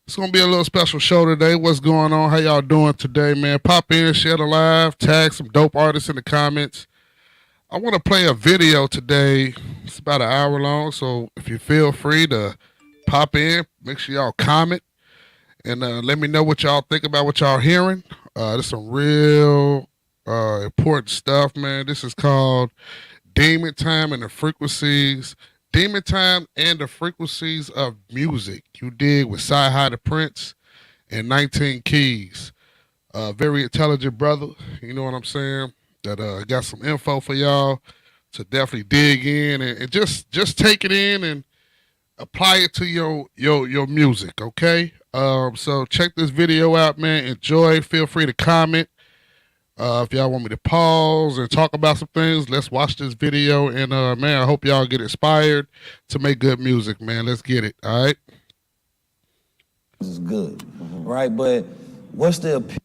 It's gonna be a little special show today. What's going on? How y'all doing today, man? Pop in, share the live, tag some dope artists in the comments. I want to play a video today. It's about an hour long, so if you feel free to pop in, make sure y'all comment and let me know what y'all think about what y'all hearing. This is some real important stuff, man. This is called Demon Time and the Frequencies. Demon Time and the Frequencies of Music. You dig with Cyhi the Prynce and 19 Keys. Very intelligent brother, you know what I'm saying? That got some info for y'all to definitely dig in and just take it in and apply it to your music, okay? So check this video out, man. Enjoy. Feel free to comment. If y'all want me to pause and talk about some things, let's watch this video. And man, I hope y'all get inspired to make good music, man. Let's get it. All right. This is good, right? But what's the appeal?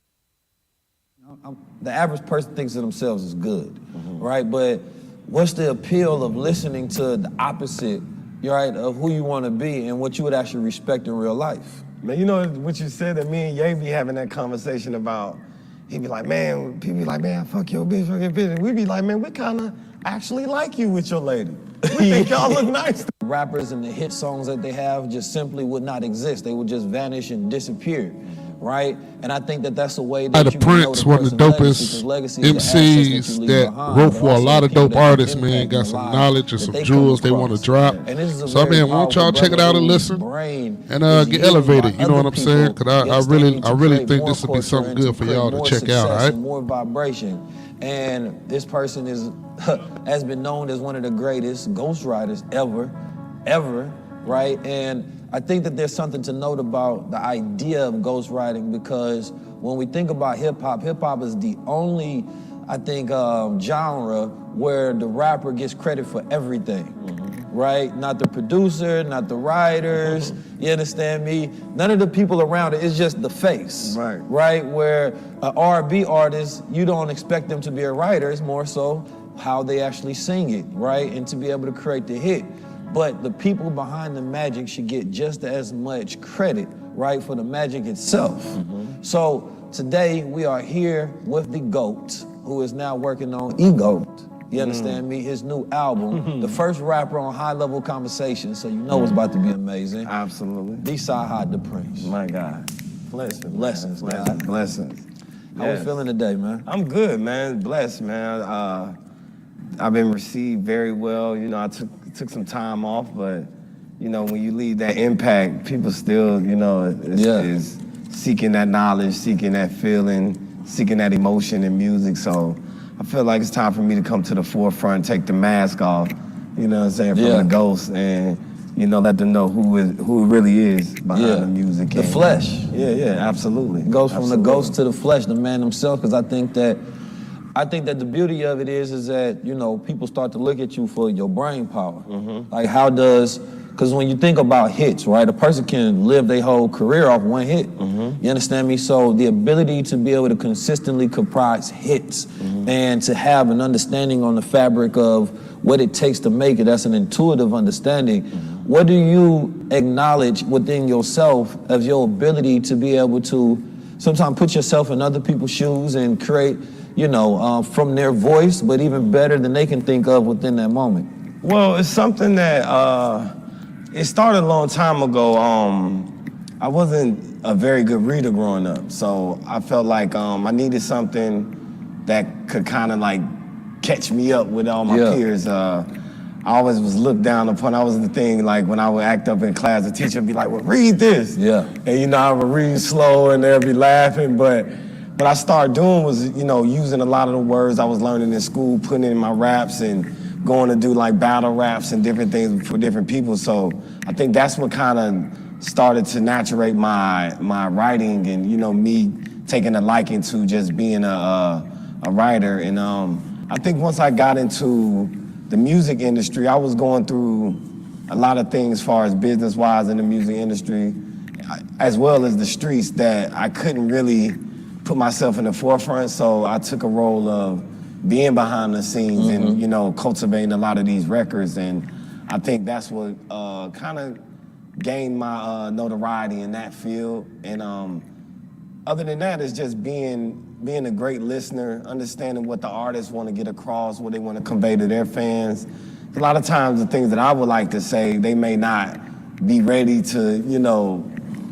The average person thinks of themselves as good, right? But what's the appeal of listening to the opposite, right, of who you want to be and what you would actually respect in real life? Man, you know what you said, that me and Ye be having that conversation about. He'd be like, man, people be like, man, fuck your bitch, fuck your bitch. And we'd be like, man, we kind of actually like you with your lady. We think y'all look nice. Rappers and the hit songs that they have just simply would not exist. They would just vanish and disappear, right? And I think that that's a way that the you can know Prynce, the one of the person's dopest legacy, MCs that wrote for a lot of dope artists, man. Got some knowledge and some jewels they want to drop. So I mean, why don't y'all check it out and listen and get elevated? You know what I'm saying? Because I really think this would be something good for y'all to check out. All right. More vibration, and this person has been known as one of the greatest ghostwriters ever, right? And I think that there's something to note about the idea of ghostwriting, because when we think about hip hop is the only, I think, genre where the rapper gets credit for everything, right? Not the producer, not the writers, you understand me? None of the people around it, it's just the face, right? Where an R&B artist, you don't expect them to be a writer, it's more so how they actually sing it, right? And to be able to create the hit. But the people behind the magic should get just as much credit, right, for the magic itself. So today we are here with the GOAT, who is now working on E-GOAT. You understand me? His new album, the first rapper on High Level Conversation, so you know it's about to be amazing. Absolutely. The Cyhi the Prynce. My God. Blessings, man. Blessings. How we feeling today, man? I'm good, man. Blessed, man. I've been received very well. You know, I took some time off, but you know, when you leave that impact, people still, you know, is seeking that knowledge, seeking that feeling, seeking that emotion in music. So I feel like it's time for me to come to the forefront, take the mask off, you know what I'm saying, from the ghost, and you know, let them know who it really is behind the music. The flesh. Yeah, absolutely. It goes from the ghost to the flesh, the man himself, because I think that the beauty of it is that, you know, people start to look at you for your brain power. Like because when you think about hits, right, a person can live their whole career off one hit. You understand me? So the ability to be able to consistently comprise hits and to have an understanding on the fabric of what it takes to make it, that's an intuitive understanding. What do you acknowledge within yourself of your ability to be able to sometimes put yourself in other people's shoes and create, you know, from their voice, but even better than they can think of within that moment? Well, it's something that it started a long time ago. I wasn't a very good reader growing up, so I felt like I needed something that could kind of like catch me up with all my peers. I always was looked down upon. I was the thing, like when I would act up in class, the teacher would be like, well, read this. And you know, I would read slow and they'd be laughing, but what I started doing was, you know, using a lot of the words I was learning in school, putting in my raps and going to do like battle raps and different things for different people. So I think that's what kind of started to naturate my writing and, you know, me taking a liking to just being a writer. And I think once I got into the music industry, I was going through a lot of things as far as business-wise in the music industry, as well as the streets, that I couldn't really put myself in the forefront. So I took a role of being behind the scenes and, you know, cultivating a lot of these records. And I think that's what kind of gain my notoriety in that field. And other than that, it's just being a great listener, understanding what the artists want to get across, what they want to convey to their fans. A lot of times the things that I would like to say, they may not be ready to,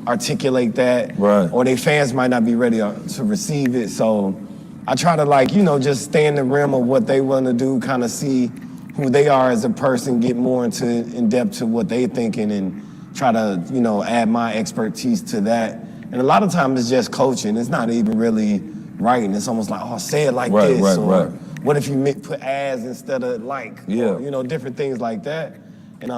articulate that. Right. Or their fans might not be ready to receive it. So I try to just stay in the realm of what they want to do, kind of see who they are as a person, get more in depth to what they thinking, and try to, add my expertise to that. And a lot of times it's just coaching. It's not even really writing. It's almost like, oh, say it like this. Or what if you put as instead of like? Yeah. Or, different things like that. And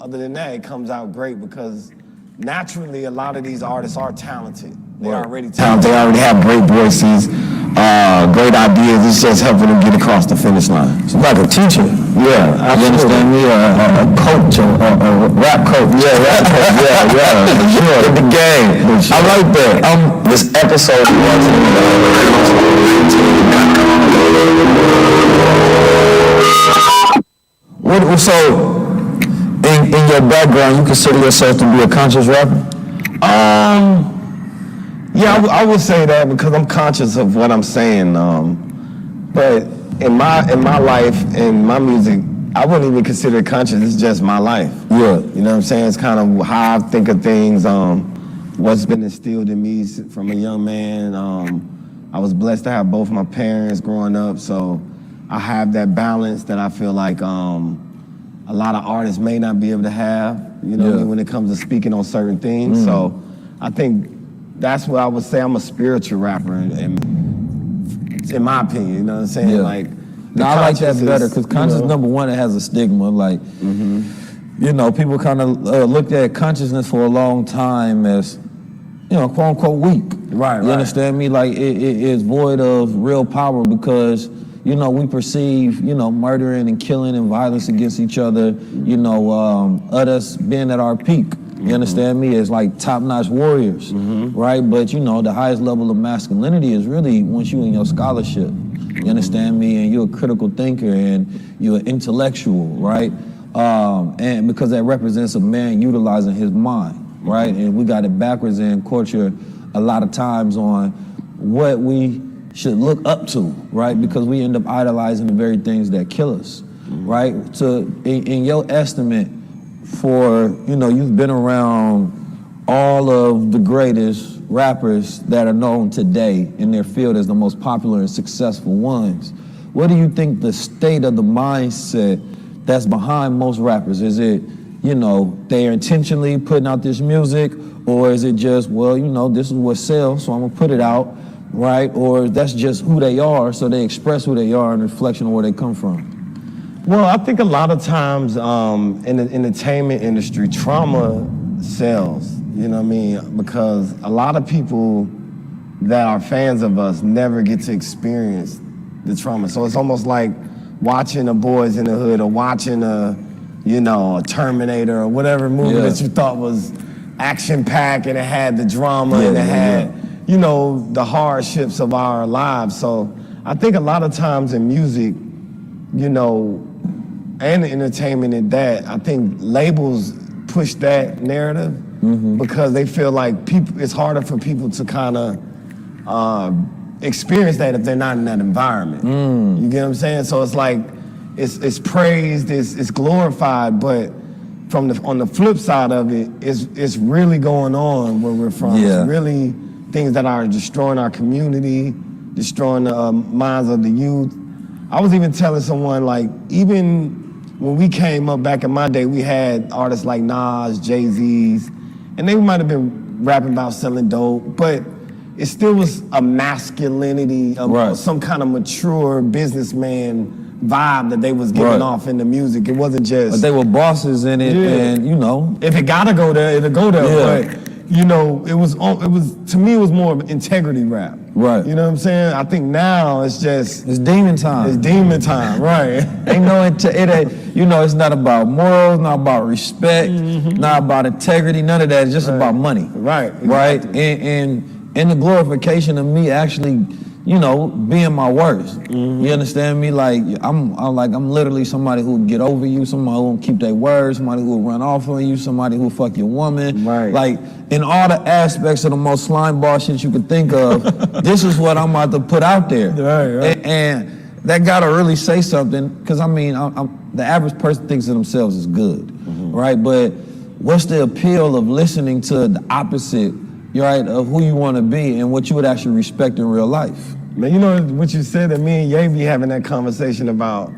other than that, it comes out great because naturally a lot of these artists are talented. They're already talented. They already have great voices, great ideas. It's just helping them get across the finish line. It's like a teacher. Yeah, You understand me? A coach, a rap coach. Yeah, rap coach. Yeah, for sure. In the game. Sure. I like that. This episode so in your background, you consider yourself to be a conscious rapper? Yeah, I would say that because I'm conscious of what I'm saying. But in my life, in my music, I wouldn't even consider it conscious. It's just my life. Yeah. You know what I'm saying? It's kind of how I think of things, what's been instilled in me from a young man. I was blessed to have both my parents growing up, so I have that balance that I feel like a lot of artists may not be able to have, when it comes to speaking on certain things. So I think that's what I would say. I'm a spiritual rapper, in my opinion, you know what I'm saying? Yeah. Like, I like that better because conscious, number one, it has a stigma. Like, people kind of looked at consciousness for a long time as, quote unquote weak. Right. You understand me? Like, it is void of real power because, we perceive, murdering and killing and violence against each other, us being at our peak. You understand me? As like top-notch warriors, right? But the highest level of masculinity is really once you in your scholarship. You understand me? And you're a critical thinker and you're an intellectual, right? And because that represents a man utilizing his mind, right? And we got it backwards in culture a lot of times on what we should look up to, right? Because we end up idolizing the very things that kill us, right? So in your estimate, for, you've been around all of the greatest rappers that are known today in their field as the most popular and successful ones. What do you think the state of the mindset that's behind most rappers? Is it, they're intentionally putting out this music, or is it just, this is what sells, so I'm gonna put it out, right? Or that's just who they are, so they express who they are in reflection of where they come from? Well, I think a lot of times in the entertainment industry, trauma sells, you know what I mean? Because a lot of people that are fans of us never get to experience the trauma. So it's almost like watching the Boys in the Hood or watching a Terminator or whatever movie that you thought was action-packed and it had the drama and it had, the hardships of our lives. So I think a lot of times in music, and entertainment and that, I think labels push that narrative because they feel like it's harder for people to kind of experience that if they're not in that environment. You get what I'm saying? So it's like, it's praised, it's glorified, but on the flip side of it, it's really going on where we're from. Yeah. It's really things that are destroying our community, destroying the minds of the youth. I was even telling someone, like, even when we came up back in my day, we had artists like Nas, Jay-Z's, and they might have been rapping about selling dope, but it still was a masculinity, some kind of mature businessman vibe that they was giving off in the music. It wasn't just... But they were bosses in it, and, If it gotta go there, it'll go there, but... it was to me, it was more of integrity rap. Right. You know what I'm saying? I think now it's just... It's demon time. It's demon time, right. Ain't no, it's not about morals, not about respect, not about integrity, none of that. It's just about money. Right. Right? And the glorification of me actually, being my worst. You understand me? Like I'm literally somebody who will get over you, somebody who won't keep their word, somebody who will run off on you, somebody who will fuck your woman. Right. Like in all the aspects of the most slime ball shit you could think of, this is what I'm about to put out there. Right. And that gotta really say something, because the average person thinks of themselves as good, right? But what's the appeal of listening to the opposite, right, of who you want to be and what you would actually respect in real life? Man, you know what you said, that me and Ye be having that conversation about,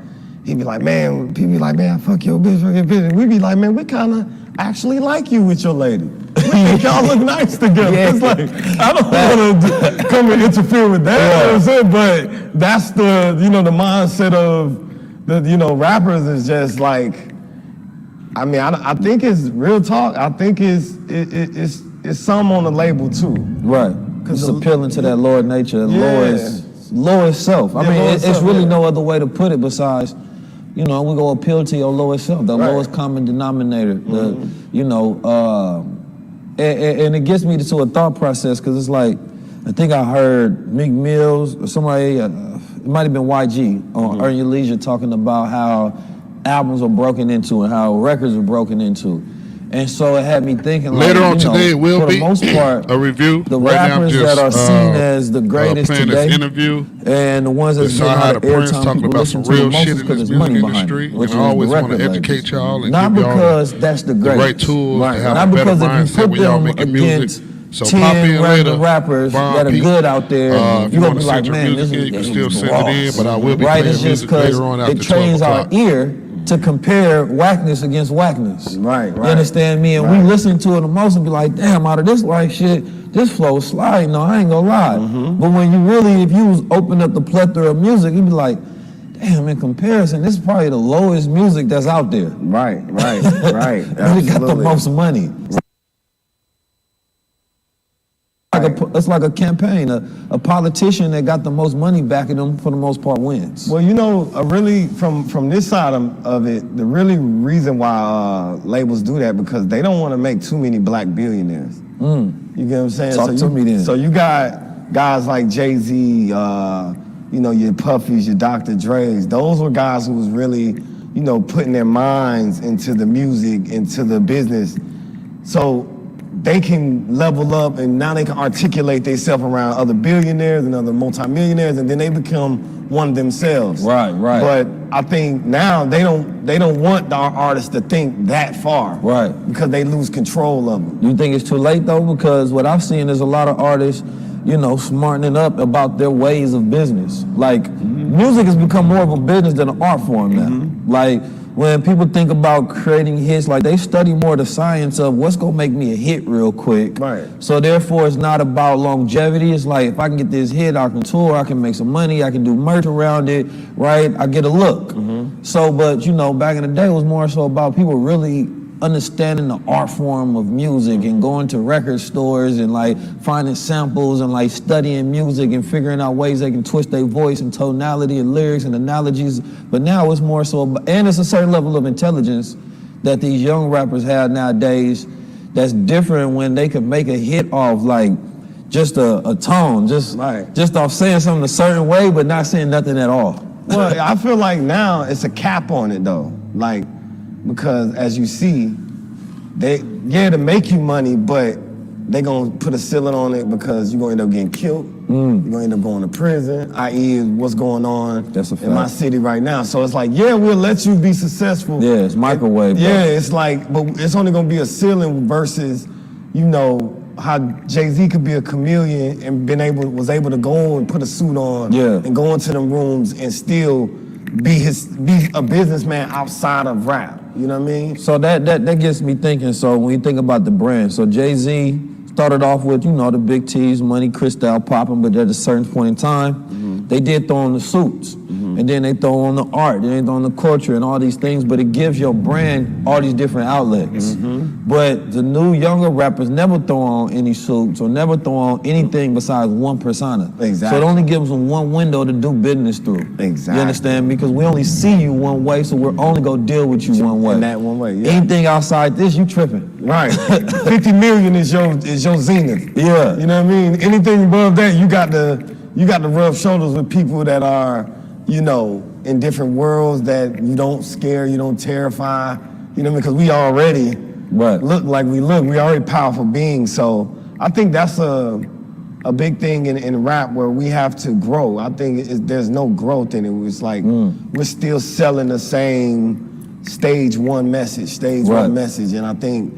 he be like, man, people be like, man, fuck your bitch, fuck your bitch. And we be like, man, we kind of actually like you with your lady. We think y'all look nice together. Yeah. It's like, I don't want to come and interfere with that, you know what I'm saying? But that's the, the mindset of the, rappers is just like, I mean, I think it's real talk. I think it's some on the label too. Right. It's appealing to that lower nature, lowest self. I mean, lowest it's self, really no other way to put it besides, we go appeal to your lowest self, the Right. lowest common denominator. And it gets me to a thought process, because it's like, I think I heard Meek Mills or somebody, it might have been YG on Earn Your Leisure, talking about how albums are broken into and how records are broken into. And so it had me thinking, Later on today, it will for be the most part, a review. the Right now, I'm rappers just, that are seen as the greatest playing today, this interview. and the ones that's With getting Cyhi all the the Prynce airtime, talking people about listen some to the real most shit is in because this there's money music behind industry, it, which and is I always the want to record educate labels. y'all and Not give y'all because that's the the greatest. right tools to have Not a better because if you mindset put when y'all them making against music. So pop 10 in random later. rappers Von that are Pete. good out there, If you're you gonna want be to like, send your man, music this in, is you can this still is send it in, Ross. but I will be Right, playing it's just music later on because after it 12 trains our o'clock. ear to compare whackness against whackness. Right. You understand me? And we listen to it the most and be like, damn, out of this like shit, this flow slide. No, I ain't gonna lie. But when you really, if you was open up the plethora of music, you'd be like, damn, in comparison, this is probably the lowest music that's out there. Right. And it got the most money. It's like a campaign. A politician that got the most money backing them, for the most part, wins. Well, really, from this side of it, the really reason why labels do that, because they don't want to make too many black billionaires. You get what I'm saying? Talk to me then. So you got guys like Jay-Z, your Puffies, your Dr. Dre's. Those were guys who was really, putting their minds into the music, into the business. So they can level up, and now they can articulate themselves around other billionaires and other multimillionaires, and then they become one themselves. Right. But I think now they don't want our artists to think that far. Right. Because they lose control of them. You think it's too late though? Because what I've seen is a lot of artists, smartening up about their ways of business. Like, music has become more of a business than an art form now. Like, when people think about creating hits, like, they study more the science of what's gonna make me a hit real quick. Right. So therefore, it's not about longevity. It's like, if I can get this hit, I can tour, I can make some money, I can do merch around it, right? I get a look. So, but back in the day, it was more so about people really understanding the art form of music and going to record stores and like finding samples and like studying music and figuring out ways they can twist their voice and tonality and lyrics and analogies. But now it's more so about, and it's a certain level of intelligence that these young rappers have nowadays that's different, when they could make a hit off like just a tone, just off saying something a certain way but not saying nothing at all. Well, I feel like now it's a cap on it though. Like, because as you see, to make you money, but they gonna put a ceiling on it because you're gonna end up getting killed. You're gonna end up going to prison, i.e. what's going on in my city right now. So it's like, we'll let you be successful. Yeah, it's microwave. It's like, but it's only gonna be a ceiling versus, how Jay-Z could be a chameleon and was able to go and put a suit on and go into them rooms and still be a businessman outside of rap. You know what I mean? So that gets me thinking. So when you think about the brand, so Jay-Z started off with, the big T's, money, crystal popping, but at a certain point in time, they did throw on the suits. And then they throw on the art, then they throw on the culture and all these things, but it gives your brand all these different outlets. But the new younger rappers never throw on any suits or never throw on anything besides one persona. Exactly. So it only gives them one window to do business through. Exactly. You understand me? Because we only see you one way, so we're only gonna deal with you one way. In that one way, yeah. Anything outside this, you tripping. Right. 50 million is your zenith. Yeah. You know what I mean? Anything above that, you got to you got to rub shoulders with people that are, you know, in different worlds that you don't scare, you don't terrify, you know, because we already look like we look. We already powerful beings. So I think that's a big thing in rap where we have to grow. I think there's no growth in it. It's like we're still selling the same stage one message, and I think,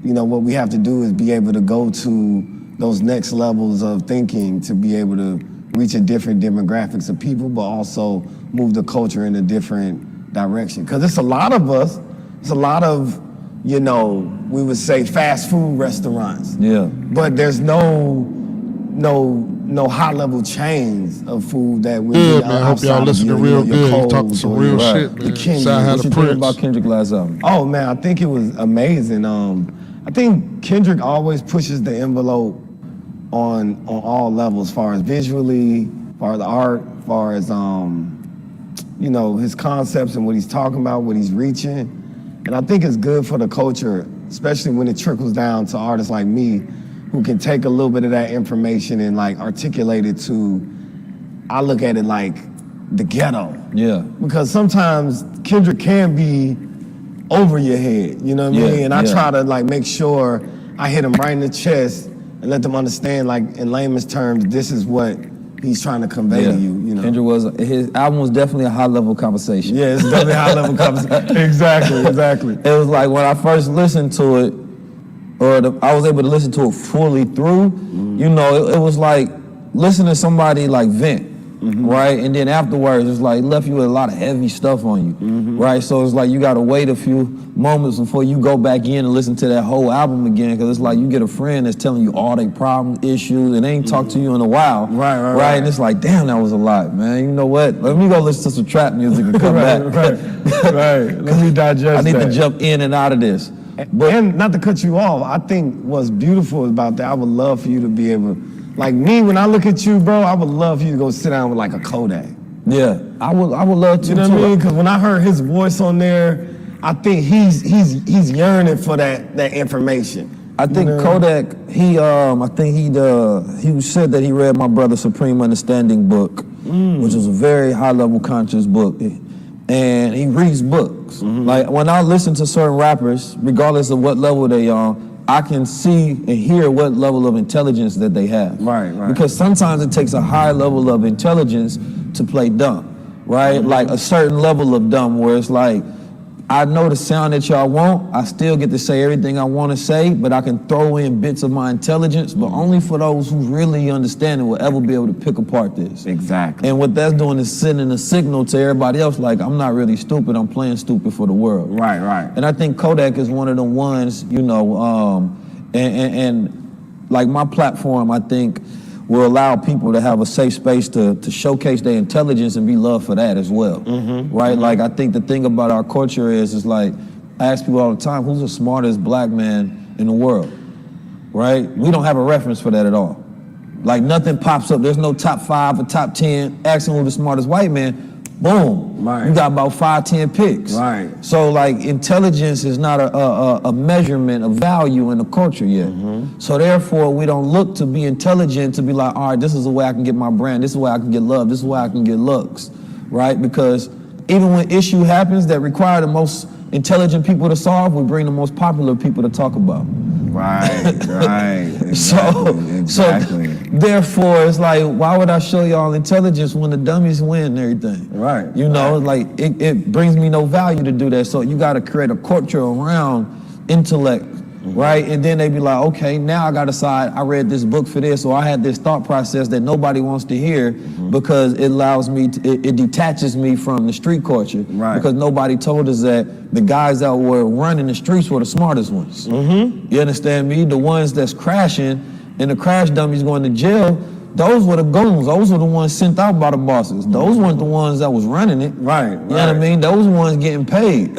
you know, what we have to do is be able to go to those next levels of thinking to be able to reach a different demographics of people, but also move the culture in a different direction. Because it's a lot of us, it's a lot of, you know, we would say fast food restaurants. Yeah. But there's no high level chains of food that we Good, man. I hope y'all listening real good. You talking some real shit, man. What you think about Kendrick last album? Oh man, I think it was amazing. I think Kendrick always pushes the envelope on all levels, as far as visually, as far as art, as far as you know, his concepts and what he's talking about, what he's reaching. And I think it's good for the culture, especially when it trickles down to artists like me, who can take a little bit of that information and like articulate it to, I look at it like the ghetto. Yeah. Because sometimes Kendrick can be over your head, you know what I mean? And I try to like make sure I hit him right in the chest and let them understand, like in layman's terms, this is what he's trying to convey to you, you know? Kendrick his album was definitely a high level conversation. Yeah, it's definitely a high level conversation. Exactly. It was like when I first listened to it, I was able to listen to it fully through, you know, it was like listening to somebody like vent, right? And then afterwards, it's like left you with a lot of heavy stuff on you, right? So it's like you gotta wait a few moments before you go back in and listen to that whole album again, because it's like you get a friend that's telling you all their problems, issues, and they ain't talked to you in a while, right? And it's like, damn, that was a lot, man. You know what? Let me go listen to some trap music and come back. Right. Let me digest I need to jump in and out of this. And not to cut you off, I think what's beautiful about that, I would love for you to be able, like me, when I look at you, bro, I would love for you to go sit down with like a Kodak. Yeah, I would love to. You know what I mean? Because when I heard his voice on there, I think he's yearning for that information. I think Kodak, he said that he read my brother Supreme Understanding book, which was a very high level conscious book. And he reads books. Like when I listen to certain rappers, regardless of what level they are, I can see and hear what level of intelligence that they have. Right. Because sometimes it takes a high level of intelligence to play dumb, right? Like a certain level of dumb where it's like, I know the sound that y'all want, I still get to say everything I want to say, but I can throw in bits of my intelligence, but only for those who really understand it will ever be able to pick apart this. Exactly. And what that's doing is sending a signal to everybody else like, I'm not really stupid, I'm playing stupid for the world. Right. And I think Kodak is one of the ones, you know, and like my platform, I think, will allow people to have a safe space to showcase their intelligence and be loved for that as well, right? Like I think the thing about our culture is like, I ask people all the time, who's the smartest black man in the world, right? We don't have a reference for that at all. Like nothing pops up, there's no top 5 or top 10, asking who the smartest white man, boom, you got about 5, 10 picks. Right. So like intelligence is not a measurement of value in the culture yet. So therefore we don't look to be intelligent to be like, all right, this is the way I can get my brand, this is the way I can get love, this is the way I can get looks, right? Because even when issue happens that require the most intelligent people to solve, we bring the most popular people to talk about. Right. Exactly. So therefore, it's like, why would I show y'all intelligence when the dummies win and everything? Right. You know, like it brings me no value to do that. So you got to create a culture around intellect, right? And then they be like, okay, now I got to decide, I read this book for this, or I had this thought process that nobody wants to hear because it allows me, it detaches me from the street culture. Right. Because nobody told us that the guys that were running the streets were the smartest ones. You understand me? The ones that's crashing and the crash dummies going to jail, those were the goons. Those were the ones sent out by the bosses. Those weren't the ones that was running it. Right. You know what I mean? Those ones getting paid.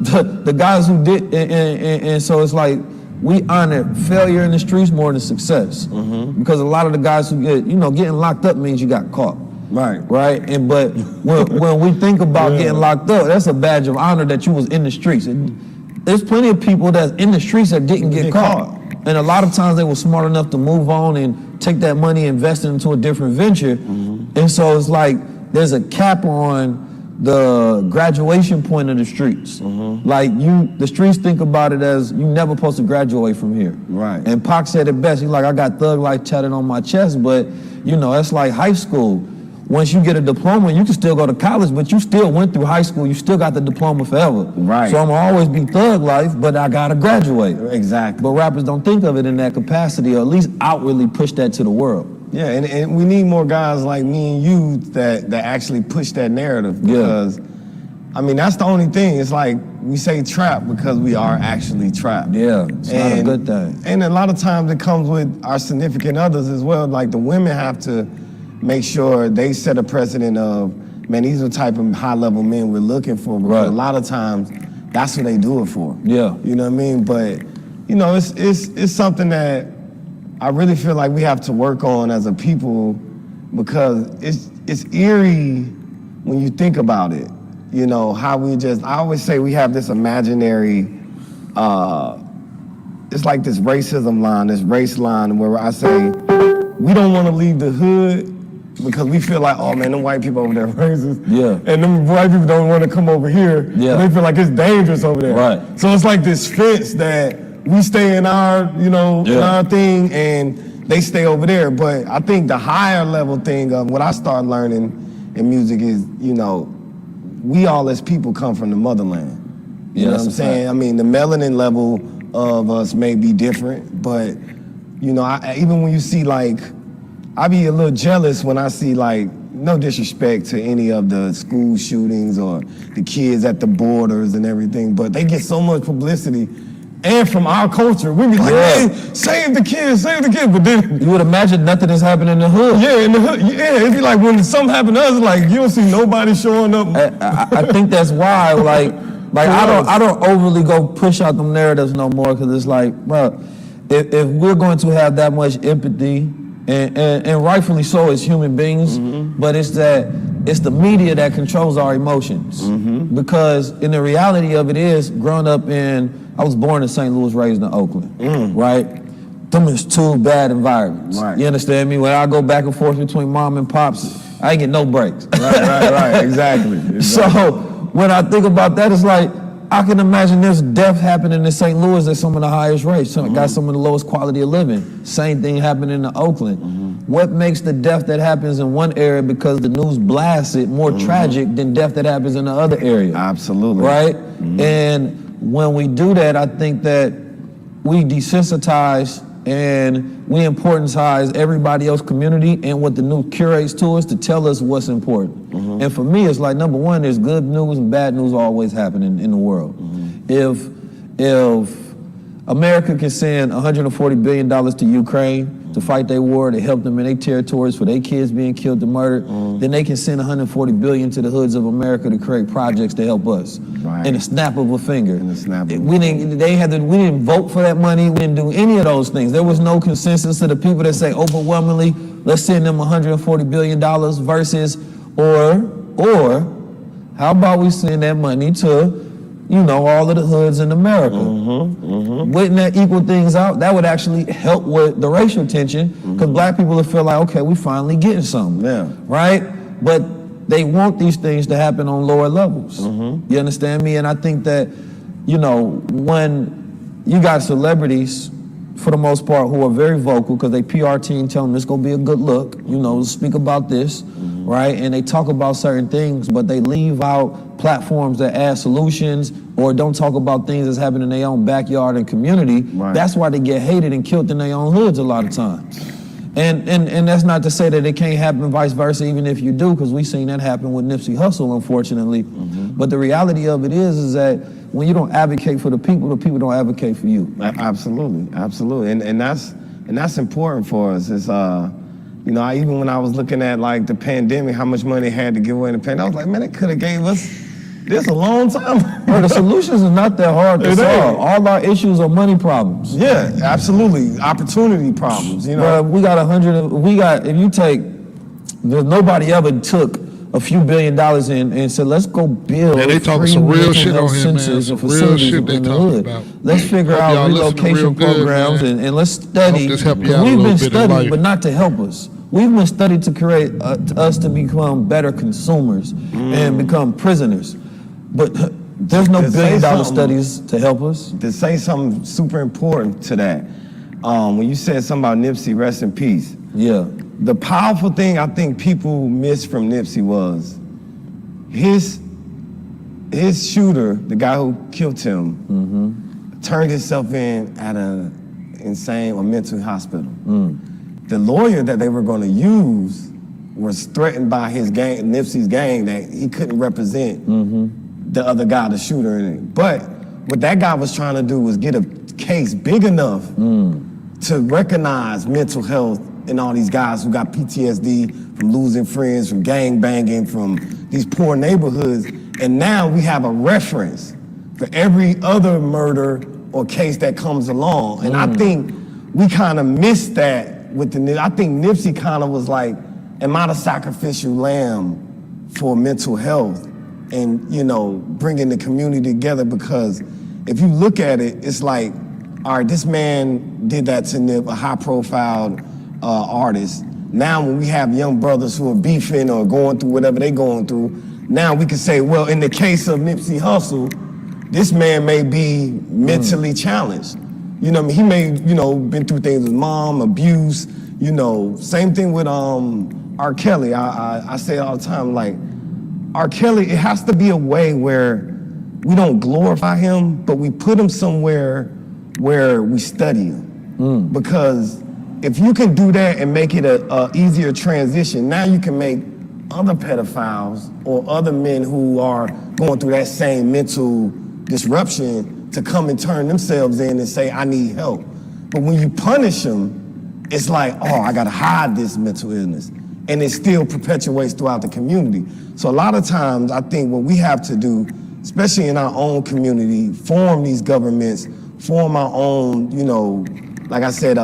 the guys who did, and so it's like, we honor failure in the streets more than success. Because a lot of the guys who get, you know, getting locked up means you got caught. Right. And but when we think about getting locked up, that's a badge of honor that you was in the streets. There's plenty of people that's in the streets that didn't get caught. And a lot of times they were smart enough to move on and take that money, invest it into a different venture. And so it's like there's a cap on the graduation point of the streets. Like the streets think about it as you never supposed to graduate from here. Right. And Pac said it best. He's like, I got thug life tatted on my chest, but that's like high school. Once you get a diploma, you can still go to college, but you still went through high school. You still got the diploma forever. Right. So I'm gonna always be thug life, but I gotta graduate. Exactly. But rappers don't think of it in that capacity, or at least outwardly push that to the world. Yeah, and we need more guys like me and you that actually push that narrative, because I mean, that's the only thing. It's like we say trap because we are actually trapped. Yeah, it's not a good thing. And a lot of times it comes with our significant others as well. Like the women have to make sure they set a precedent of, man, these are the type of high-level men we're looking for. Because a lot of times, that's what they do it for. Yeah. You know what I mean? But, it's something that I really feel like we have to work on as a people, because it's eerie when you think about it. How I always say we have this imaginary, it's like this racism line, this race line, where I say, we don't want to leave the hood because we feel like, oh man, them white people over there are racist. Yeah. And them white people don't want to come over here. Yeah. They feel like it's dangerous over there. Right. So it's like this fence that we stay in our, in our thing, and they stay over there. But I think the higher level thing of what I started learning in music is, we all as people come from the motherland. You know what I'm saying? I mean, the melanin level of us may be different, but, even when you see like, I be a little jealous when I see, like, no disrespect to any of the school shootings or the kids at the borders and everything, but they get so much publicity. And from our culture, we be like, hey, save the kids. But then you would imagine nothing is happening in the hood. Yeah, in the hood. Yeah, it'd be like when something happened to us, like you don't see nobody showing up. I think that's why, like I don't overly go push out them narratives no more, because it's like, well, if we're going to have that much empathy, and rightfully so as human beings, but it's the media that controls our emotions. Because in the reality of it is, growing up I was born in St. Louis, raised in Oakland, right? Them is two bad environments. Right. You understand me? When I go back and forth between mom and pops, I ain't get no breaks. Right, exactly. So when I think about that, it's like, I can imagine there's death happening in St. Louis at some of the highest rates. Got some of the lowest quality of living. Same thing happening in Oakland. What makes the death that happens in one area because the news blasts it more tragic than death that happens in the other area? Absolutely. Right? And when we do that, I think that we desensitize and we importantize everybody else's community and what the news curates to us to tell us what's important. And for me, it's like, number one, there's good news and bad news always happening in the world. If America can send $140 billion to Ukraine to fight their war, to help them in their territories for their kids being killed and murdered, then they can send $140 billion to the hoods of America to create projects to help us. Right. In a snap of a finger. We didn't vote for that money. We didn't do any of those things. There was no consensus to the people that say overwhelmingly, let's send them $140 billion versus, or how about we send that money to, all of the hoods in America. Wouldn't that equal things out? That would actually help with the racial tension, because black people would feel like, okay, we finally getting something. Yeah. Right? But they want these things to happen on lower levels. You understand me? And I think that, when you got celebrities, for the most part, who are very vocal, because they PR team tell them it's going to be a good look, speak about this, right? And they talk about certain things, but they leave out platforms that add solutions or don't talk about things that's happening in their own backyard and community. Right. That's why they get hated and killed in their own hoods a lot of times. And that's not to say that it can't happen vice versa, even if you do, because we've seen that happen with Nipsey Hussle, unfortunately. But the reality of it is that when you don't advocate for the people don't advocate for you. Absolutely. And that's important for us. It's even when I was looking at like the pandemic, how much money they had to give away in the pandemic, I was like, man, they could have gave us this a long time. Bro, the solutions are not that hard to solve. All our issues are money problems. Yeah, absolutely. Opportunity problems, Bro, if you take, nobody ever took a few $1 billion and said, let's go build Man, they talking free some real mental shit health on here, man. centers Some and real facilities shit they in the talking hood. about. Let's figure Hope out y'all listening real relocation good, programs man. and let's study. Hope this help you 'cause out a we've little been bit in studying, life. but not to help us. We've been studying to create us to become better consumers and become prisoners. But there's no To $1 say billion something- studies to help us. To say something super important to that, when you said something about Nipsey, rest in peace. Yeah. The powerful thing I think people missed from Nipsey was his shooter, the guy who killed him, turned himself in at a mental hospital. The lawyer that they were going to use was threatened by his gang, Nipsey's gang, that he couldn't represent the other guy, the shooter. But what that guy was trying to do was get a case big enough to recognize mental health in all these guys who got PTSD from losing friends, from gang banging, from these poor neighborhoods. And now we have a reference for every other murder or case that comes along. And I think we kind of missed that with I think Nipsey kind of was like, am I the sacrificial lamb for mental health? And, bringing the community together, because if you look at it, it's like, all right, this man did that to Nip, a high-profile artist. Now when we have young brothers who are beefing or going through whatever they're going through, now we can say, well, in the case of Nipsey Hussle, this man may be mentally challenged. He may, been through things with mom, abuse, same thing with R. Kelly. I say it all the time, like, R. Kelly, it has to be a way where we don't glorify him, but we put him somewhere where we study him. Because if you can do that and make it a easier transition, now you can make other pedophiles or other men who are going through that same mental disruption to come and turn themselves in and say, I need help. But when you punish them, it's like, oh, I gotta hide this mental illness. And it still perpetuates throughout the community. So a lot of times, I think what we have to do, especially in our own community, form these governments, form our own, like I said,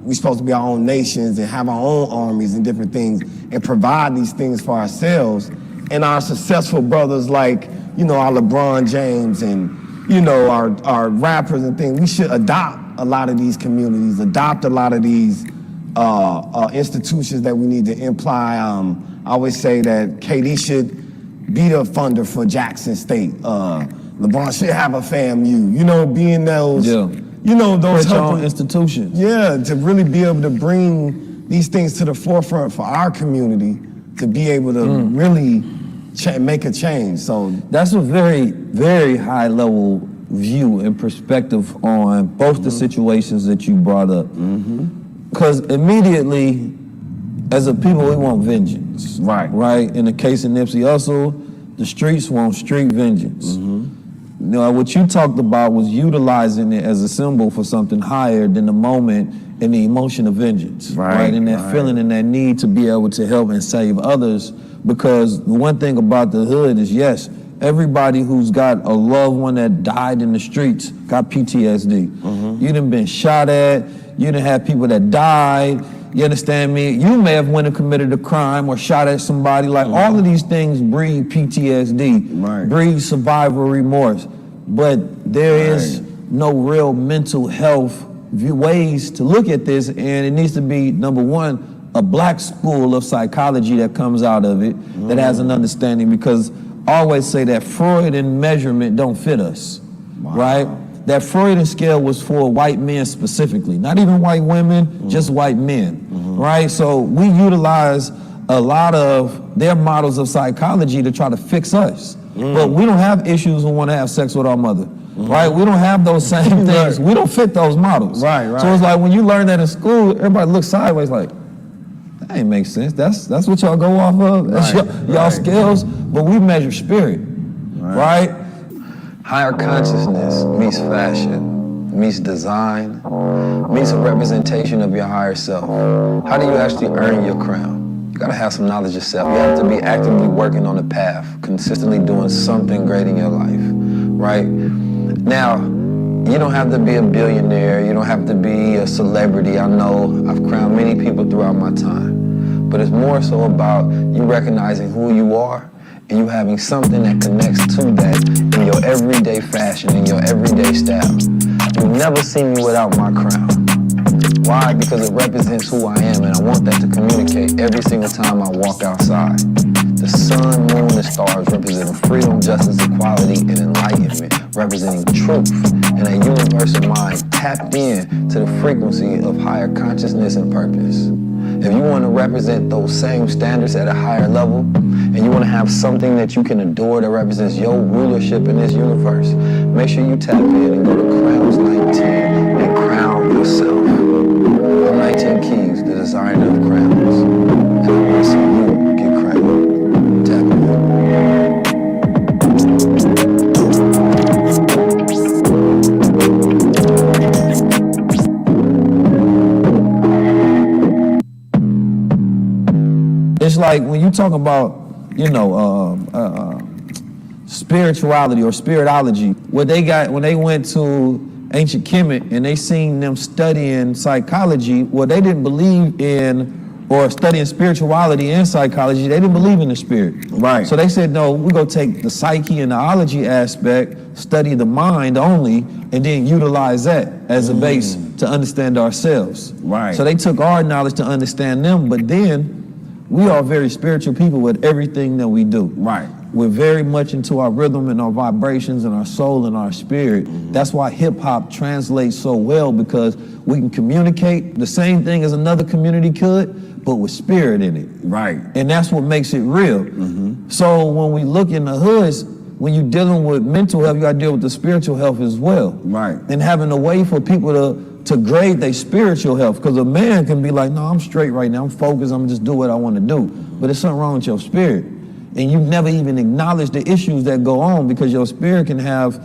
we're supposed to be our own nations and have our own armies and different things and provide these things for ourselves. And our successful brothers like, our LeBron James and, our rappers and things, we should adopt a lot of these communities, adopt a lot of these institutions that we need to imply. I always say that KD should be the funder for Jackson State. LeBron should have a FAMU, being those, those Own institutions. Yeah, to really be able to bring these things to the forefront for our community to be able to really make a change. So that's a very, very high level view and perspective on both the situations that you brought up. Because immediately, as a people, we want vengeance. Right? In the case of Nipsey Hussle, the streets want street vengeance. What you talked about was utilizing it as a symbol for something higher than the moment and the emotion of vengeance. Right? And that feeling and that need to be able to help and save others. Because the one thing about the hood is, yes, everybody who's got a loved one that died in the streets got PTSD. You done been shot at, you done had people that died, you understand me? You may have went and committed a crime or shot at somebody. Like all of these things breed PTSD, breed survival remorse. But there is no real mental health ways to look at this, and it needs to be, number one, a black school of psychology that comes out of it that has an understanding, because I always say that Freud and measurement don't fit us, right? That Freudian scale was for white men specifically, not even white women, just white men, right? So we utilize a lot of their models of psychology to try to fix us. But we don't have issues who want to have sex with our mother, right? We don't have those same things. We don't fit those models. Right. So it's like when you learn that in school, everybody looks sideways like, that ain't make sense. That's what y'all go off of. That's y'all skills. But we measure spirit, right? Higher consciousness meets fashion, meets design, meets a representation of your higher self. How do you actually earn your crown? You gotta have some knowledge of self. You have to be actively working on the path, consistently doing something great in your life, right? Now, you don't have to be a billionaire, you don't have to be a celebrity. I know I've crowned many people throughout my time. but it's more so about you recognizing who you are and you having something that connects to that in your everyday fashion, in your everyday style. You'll never see me without my crown. Why? Because it represents who I am, and I want that to communicate every single time I walk outside. The sun, moon, and stars representing freedom, justice, equality, and enlightenment, representing truth and a universal mind tapped in to the frequency of higher consciousness and purpose. If you want to represent those same standards at a higher level, and you want to have something that you can adore that represents your rulership in this universe, make sure you tap in and go to Crowns 19 and crown yourself. I'm 19 Keys, the designer of crowns, and I want to see you get crowned. Tap in. It's like when you talk about, spirituality or spiritology, what they got when they went to ancient Kemet and they seen them studying psychology, well, they didn't believe in, or studying spirituality and psychology, they didn't believe in the spirit. Right. So they said, no, we're going to take the psyche and the ology aspect, study the mind only, and then utilize that as a base to understand ourselves. Right. So they took our knowledge to understand them, but then we are very spiritual people with everything that we do. Right. We're very much into our rhythm and our vibrations and our soul and our spirit. That's why hip hop translates so well, because we can communicate the same thing as another community could, but with spirit in it. Right. And that's what makes it real. So when we look in the hoods, when you're dealing with mental health, you gotta deal with the spiritual health as well. Right. And having a way for people to grade their spiritual health, because a man can be like, no, I'm straight right now, I'm focused, I'm just do what I want to do. But there's something wrong with your spirit. And you never even acknowledge the issues that go on, because your spirit can have,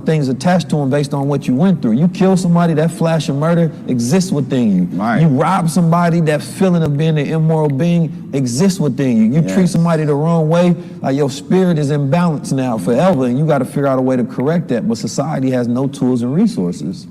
things attached to them based on what you went through. You kill somebody, that flash of murder exists within you. Right. You rob somebody, that feeling of being an immoral being exists within you. You treat somebody the wrong way, like your spirit is imbalanced now forever, and you got to figure out a way to correct that. But society has no tools and resources.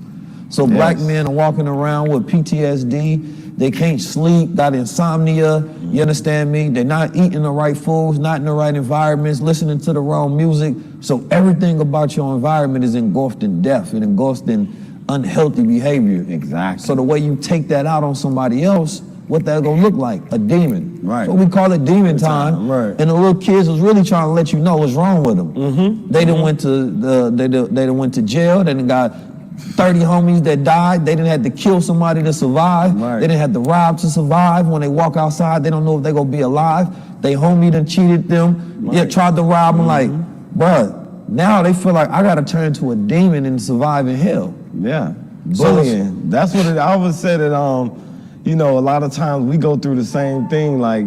So black men are walking around with PTSD. They can't sleep, got insomnia, you understand me? They're not eating the right foods, not in the right environments, listening to the wrong music. So everything about your environment is engulfed in death and engulfed in unhealthy behavior. Exactly. So the way you take that out on somebody else, what that's gonna look like? A demon. Right. So we call it demon time. Right. And the little kids was really trying to let you know what's wrong with them. They done went to jail, they done got 30 homies that died. They didn't have to kill somebody to survive. Right. They didn't have to rob to survive. When they walk outside, they don't know if they're gonna be alive. They homie done cheated them, tried to rob them. Like, bruh, now they feel like I gotta turn into a demon and survive in hell. Yeah. So Bullying. That's what I always said that, a lot of times we go through the same thing. Like,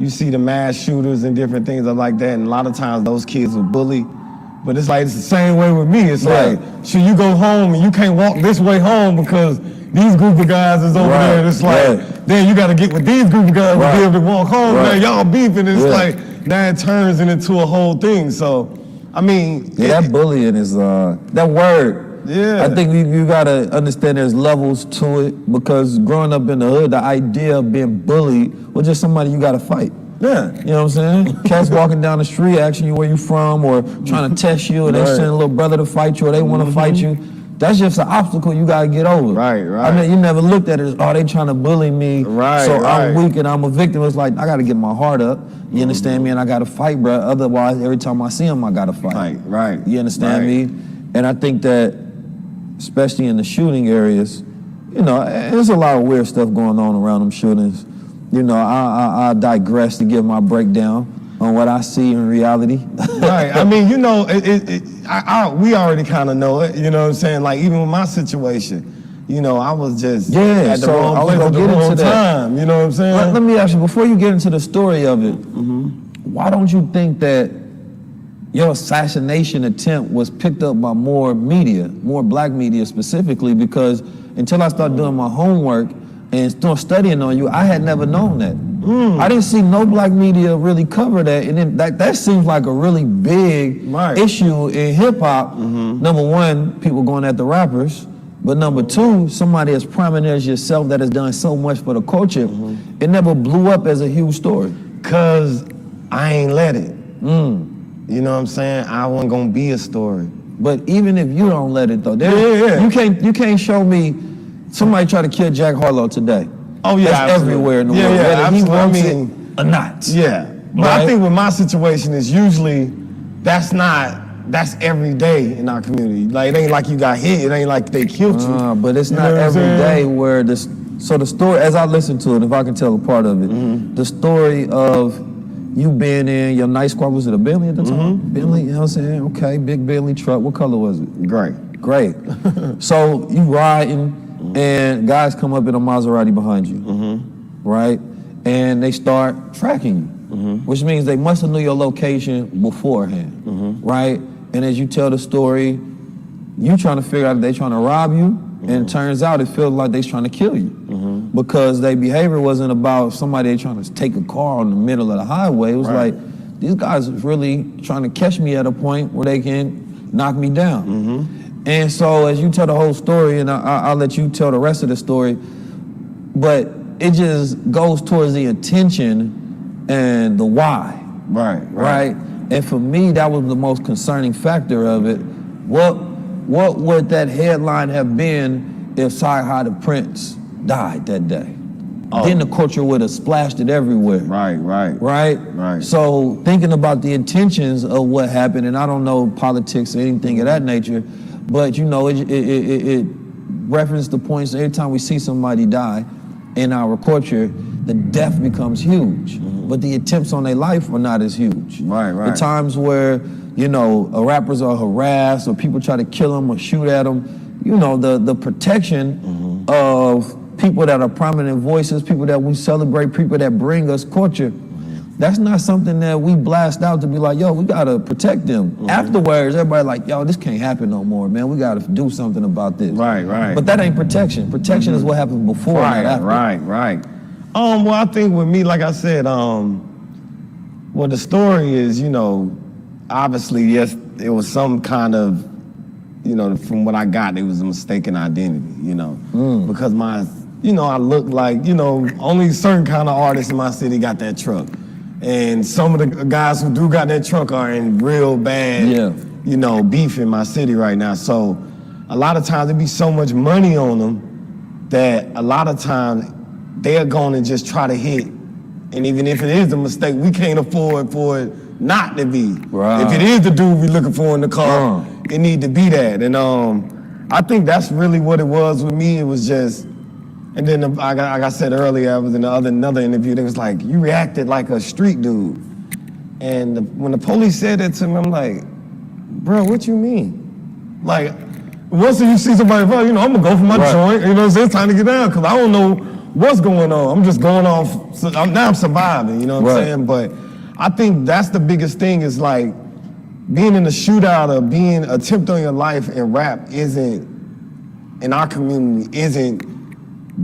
you see the mass shooters and different things like that, and a lot of times those kids will bully. But it's like, it's the same way with me. It's like, should you go home and you can't walk this way home because these group of guys is over there, and it's like, then you gotta get with these group of guys to be able to walk home. Man, y'all beefing, and it's like, now it turns into a whole thing. So, I mean. That bullying is, that word. Yeah. I think you gotta understand there's levels to it, because growing up in the hood, the idea of being bullied was just somebody you gotta fight. Yeah. You know what I'm saying? Cats walking down the street asking you where you from, or trying to test you, or they send a little brother to fight you, or they want to fight you. That's just an obstacle you gotta get over. Right. I mean, you never looked at it as, they trying to bully me, so I'm weak and I'm a victim. It's like, I gotta get my heart up, you understand me, and I gotta fight, bro. Otherwise, every time I see him, I gotta fight. Right. You understand me? And I think that, especially in the shooting areas, there's a lot of weird stuff going on around them shootings. I digress to give my breakdown on what I see in reality. Right. I mean, we already kind of know it. You know what I'm saying? Like, even with my situation, I was just at the wrong place at the wrong time. You know what I'm saying? Let me ask you, before you get into the story of it, why don't you think that your assassination attempt was picked up by more media, more black media specifically? Because until I started doing my homework and start studying on you, I had never known that. I didn't see no black media really cover that, and then that seems like a really big issue in hip hop. Number one, people going at the rappers, But number two, somebody as prominent as yourself that has done so much for the culture, it never blew up as a huge story. Cause I ain't let it. You know what I'm saying? I wasn't gonna be a story. But even if you don't let it though, Yeah. you can't show me somebody try to kill Jack Harlow today. Oh yeah, that's absolutely. everywhere in the Yeah, world. yeah, whether he absolutely. wants I mean, it or not. Yeah, but Right? I think with my situation is usually that's every day in our community. Like it ain't like you got hit. It ain't like they killed you. But it's You not know what I'm every saying? day where this. So the story, as I listen to it, if I can tell a part of it, the story of you being in your nice car, was it a Bentley at the time? Bentley, you know what I'm saying? Okay, big Bentley truck. What color was it? Great. Great. So you riding, and guys come up in a Maserati behind you, right? And they start tracking you, which means they must have knew your location beforehand, right? And as you tell the story, you trying to figure out if they trying to rob you, and it turns out it feels like they trying to kill you, because their behavior wasn't about somebody trying to take a car on the middle of the highway. It was like, these guys is really trying to catch me at a point where they can knock me down. And so as you tell the whole story, and I'll let you tell the rest of the story, but it just goes towards the intention and the why. Right? And for me, that was the most concerning factor of it. What would that headline have been if Cyhi the Prynce died that day? Then the culture would have splashed it everywhere. Right? So thinking about the intentions of what happened, and I don't know politics or anything of that nature, but you know, it referenced the points every time we see somebody die in our culture, the death becomes huge, but the attempts on their life are not as huge. The times where, you know, rappers are harassed or people try to kill them or shoot at them, you know, the protection of people that are prominent voices, people that we celebrate, people that bring us culture, that's not something that we blast out to be like, yo, we gotta protect them. Afterwards, everybody like, yo, this can't happen no more, man. We gotta do something about this. But that ain't protection. Protection is what happens before and after. Well, I think with me, like I said, well, the story is, you know, obviously, yes, it was some kind of, you know, from what I got, it was a mistaken identity, you know, because I look like, you know, only certain kind of artists in my city got that truck. And some of the guys who do got that truck are in real bad, you know, beef in my city right now. So a lot of times there be so much money on them that a lot of times they're going to just try to hit. And even if it is a mistake, we can't afford for it not to be. If it is the dude we looking for in the car, it need to be that. And I think that's really what it was with me. It was just, and then like I said earlier, I was in another interview, they was like, you reacted like a street dude. And when the police said that to me, I'm like, bro, what you mean? Like, once you see somebody, you know, I'm gonna go for my joint, you know what I'm saying? It's time to get down, because I don't know what's going on. I'm just going off, now I'm surviving, you know what I'm saying? But I think that's the biggest thing is like, being in a shootout or being attempt on your life in rap in our community isn't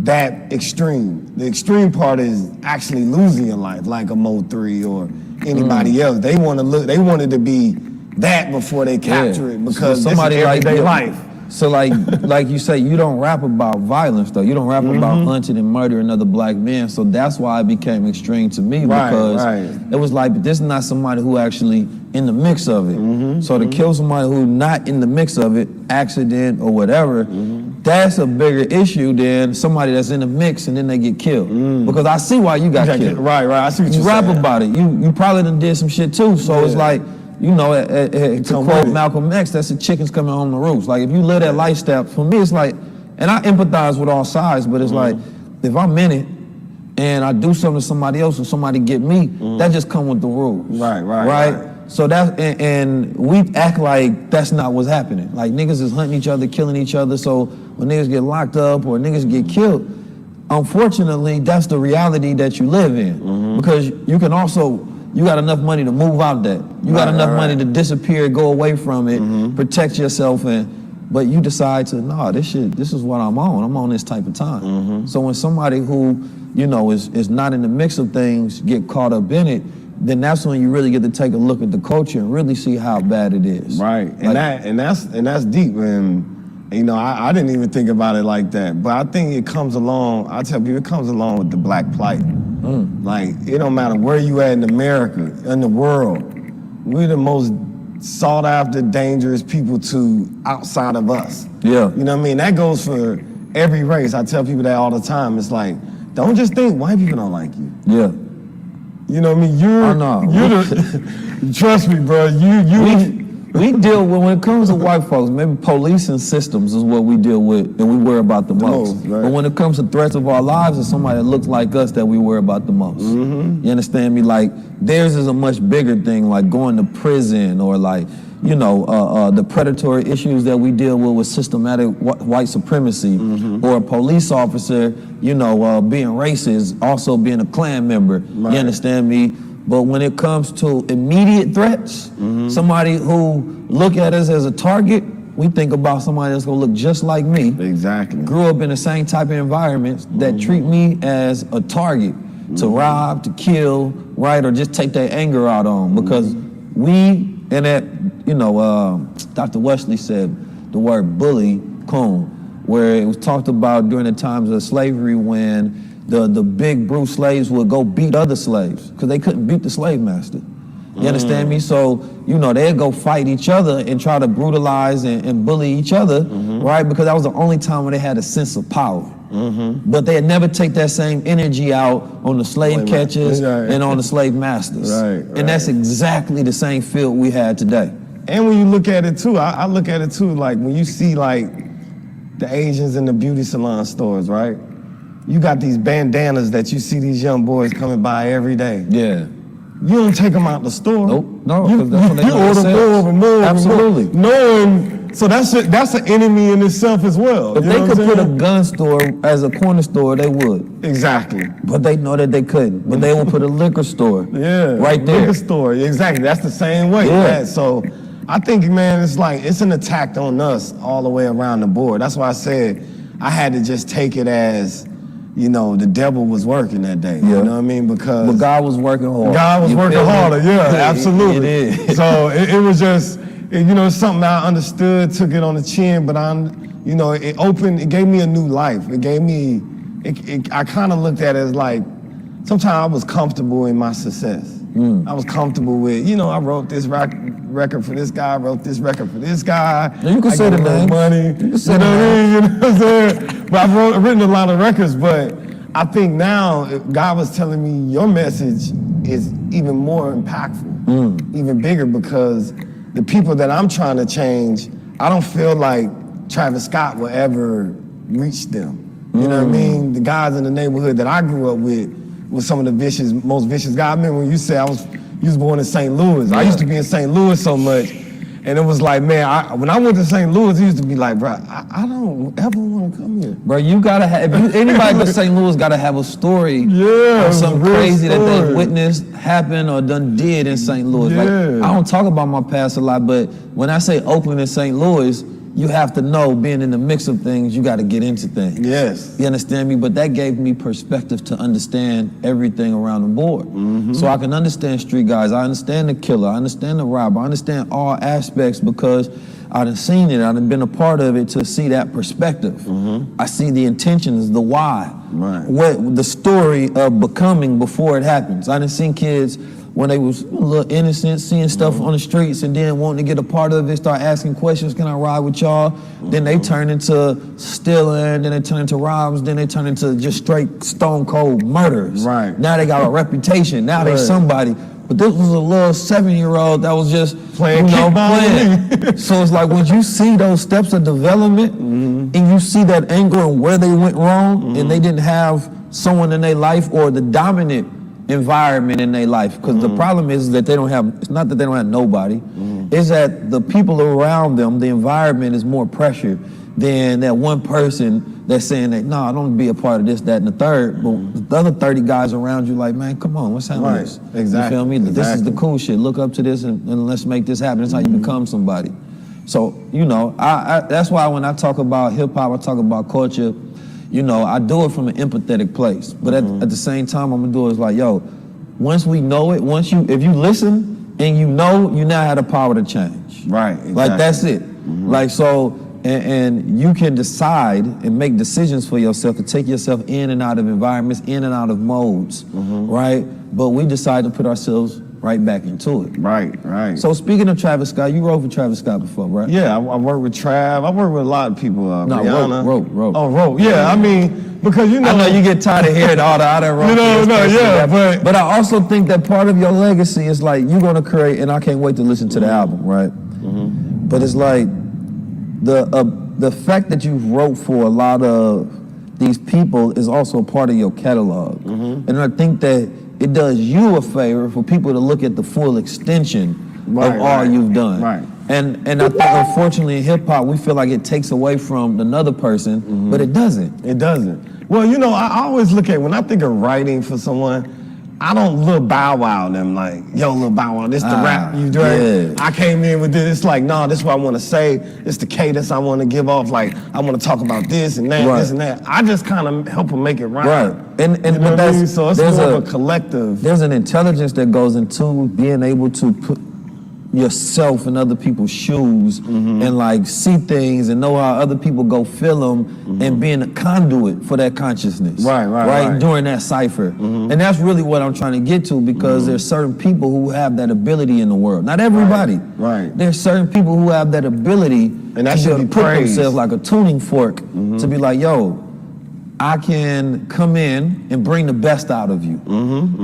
that extreme. The extreme part is actually losing your life, like a Mo3 or anybody else. They want it to be that before they capture it, because somebody this is everyday life. So like you say, you don't rap about violence though. You don't rap about hunting and murdering other black men. So that's why it became extreme to me, because it was like, but this is not somebody who actually in the mix of it. So to kill somebody who not in the mix of it, accident or whatever, that's a bigger issue than somebody that's in the mix and then they get killed. Because I see why you got killed. I see what you you're rap saying. about it. You probably done did some shit too. So it's like, you know, to quote Malcolm X, that's the chickens coming home to roost. Like if you live that lifestyle, for me it's like, and I empathize with all sides, but it's like, if I'm in it and I do something to somebody else or somebody get me, that just come with the rules. Right? So that, and we act like that's not what's happening. Like niggas is hunting each other, killing each other, so when niggas get locked up or niggas get killed, unfortunately, that's the reality that you live in. Because you can also, you got enough money to move out that. You got enough money to disappear, go away from it, protect yourself, but you decide to, nah, this is what I'm on. I'm on this type of time. So when somebody who, you know, is not in the mix of things get caught up in it, then that's when you really get to take a look at the culture and really see how bad it is. And that's deep. And You know, I didn't even think about it like that. But I think it comes along, I tell people, it comes along with the black plight. Like, it don't matter where you at in America, in the world, we're the most sought after, dangerous people to outside of us. Yeah. You know what I mean? That goes for every race. I tell people that all the time. It's like, don't just think white people don't like you. Yeah. You know what I mean? You're the, trust me, bro. We deal with, when it comes to white folks, maybe policing systems is what we deal with and we worry about the most. Right. But when it comes to threats of our lives, it's somebody that looks like us that we worry about the most. You understand me? Like, theirs is a much bigger thing, like going to prison or like, you know, the predatory issues that we deal with systematic white supremacy, or a police officer, you know, being racist, also being a Klan member. Right. You understand me? But when it comes to immediate threats, somebody who look at us as a target, we think about somebody that's gonna look just like me. Exactly. Grew up in the same type of environments that treat me as a target to rob, to kill, right, or just take their anger out on. Because we, and that, you know, Dr. Wesley said the word bully, coon, where it was talked about during the times of slavery when the big brute slaves would go beat other slaves because they couldn't beat the slave master. You understand me? So, you know, they'd go fight each other and try to brutalize and bully each other, right? Because that was the only time when they had a sense of power. But they'd never take that same energy out on the slave catchers and on the slave masters. Right. And that's exactly the same field we had today. And when you look at it too, I look at it too, like when you see like the Asians in the beauty salon stores, right? You got these bandanas that you see these young boys coming by every day. Yeah. You don't take them out the store. Nope. No, because that's what they you do order themselves. more. Absolutely. Knowing, so that's an enemy in itself as well. If you they know could what I'm put a saying? gun store as a corner store, they would. Exactly. But they know that they couldn't. But they will put a liquor store right there. Liquor store, exactly. That's the same way. Yeah. So I think, man, it's like, it's an attack on us all the way around the board. That's why I said I had to just take it as, you know, the devil was working that day. You know what I mean? Because But God was working hard. God was working harder, absolutely. It is. So it was just, you know, it's something I understood, took it on the chin, but you know, it gave me a new life. It gave me, I kind of looked at it as like, sometimes I was comfortable in my success. I was comfortable with, you know, I wrote this record for this guy, I wrote this record for this guy. Now you can say the name. Money. You can say the name. You know what I'm saying? But I've written a lot of records, but I think now God was telling me your message is even more impactful, even bigger, because the people that I'm trying to change, I don't feel like Travis Scott will ever reach them. You know what I mean? The guys in the neighborhood that I grew up with were some of the most vicious guys. I remember when you said you was born in St. Louis. I used to be in St. Louis so much, and it was like, man, when I went to St. Louis, it used to be like, bro, I don't ever want to come here. Bro, you gotta have, anybody to St. Louis gotta have a story of something crazy that they witnessed happen or done did in St. Louis. Like, I don't talk about my past a lot, but when I say Oakland and St. Louis, you have to know, being in the mix of things, you gotta get into things. Yes. You understand me? But that gave me perspective to understand everything around the board. So I can understand street guys, I understand the killer, I understand the robber, I understand all aspects because I done seen it, I done been a part of it to see that perspective. I see the intentions, the why, what the story of becoming before it happens. I done seen kids when they was a little innocent, seeing stuff on the streets and then wanting to get a part of it, start asking questions, can I ride with y'all? Then they turn into stealing, then they turn into robs, then they turn into just straight stone cold murders. Now they got a reputation, now they somebody. But this was a little 7-year-old that was just playing. So it's like when you see those steps of development and you see that anger and where they went wrong and they didn't have someone in their life or the dominant environment in their life, because the problem is that they don't have, it's not that they don't have nobody, it's that the people around them, the environment is more pressure than that one person that's saying that, no, I don't want to be a part of this, that, and the third, but the other 30 guys around you like, man, come on, what's happening? Exactly. You feel me? This is the cool shit. Look up to this and let's make this happen. That's how you become somebody. So, you know, I that's why when I talk about hip hop, I talk about culture, you know, I do it from an empathetic place. But at the same time, I'm gonna do it like, yo, once we know it, if you listen and you know, you now have the power to change. Exactly. Like, that's it. Like, so and you can decide and make decisions for yourself to take yourself in and out of environments, in and out of modes, right? But we decide to put ourselves right back into it. Right. So speaking of Travis Scott, you wrote for Travis Scott before, right? Yeah, I work with Trav. I work with a lot of people. Rihanna. wrote. Oh, wrote. Yeah, I mean, because you know. I know you get tired of hearing all the other wrote. But I also think that part of your legacy is like you're gonna create, and I can't wait to listen to the album, right? But it's like the fact that you wrote for a lot of these people is also a part of your catalog, and I think that it does you a favor for people to look at the full extension of all you've done. Right. And I think unfortunately in hip hop we feel like it takes away from another person, but it doesn't. It doesn't. Well, you know, I always look at when I think of writing for someone, I don't Lil Bow Wow them like, yo, Lil Bow Wow, this the rap you doing. Yeah. I came in with this. It's like, no, this is what I want to say. It's the cadence I want to give off. Like, I want to talk about this and that, this and that. I just kind of help them make it rhyme. Right. And you know what I mean? that's, So it's more of a collective. There's an intelligence that goes into being able to put yourself in other people's shoes and like see things and know how other people go feel them and being a conduit for that consciousness. Right. During that cipher. And that's really what I'm trying to get to, because there's certain people who have that ability in the world. Not everybody. Right. There's certain people who have that ability and that to should be put praised. themselves like a tuning fork to be like, yo, I can come in and bring the best out of you.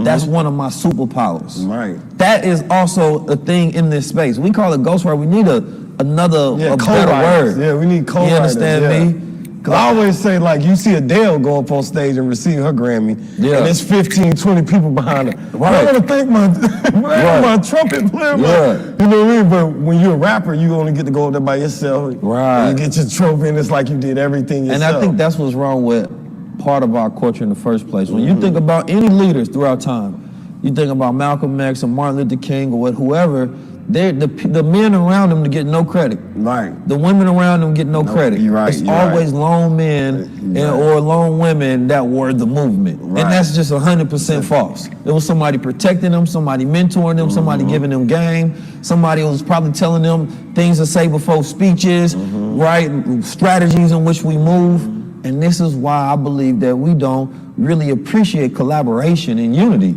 That's one of my superpowers. Right. That is also a thing in this space. We call it ghostwriter. We need another better word. Yeah, we need co-writers. You understand me? Because I always say, like, you see Adele go up on stage and receive her Grammy, and there's 15, 20 people behind her. Right. I want to thank my trumpet player. You know what I mean? But when you're a rapper, you only get to go up there by yourself. Right. And you get your trophy, and it's like you did everything yourself. And I think that's what's wrong with part of our culture in the first place. When you think about any leaders throughout time, you think about Malcolm X or Martin Luther King or whoever, the men around them to get no credit. Right. The women around them get no credit. You're right. It's always lone men or lone women that were the movement. And that's just 100% false. It was somebody protecting them, somebody mentoring them, somebody giving them game, somebody was probably telling them things to say before speeches, right? Strategies in which we move. And this is why I believe that we don't really appreciate collaboration and unity,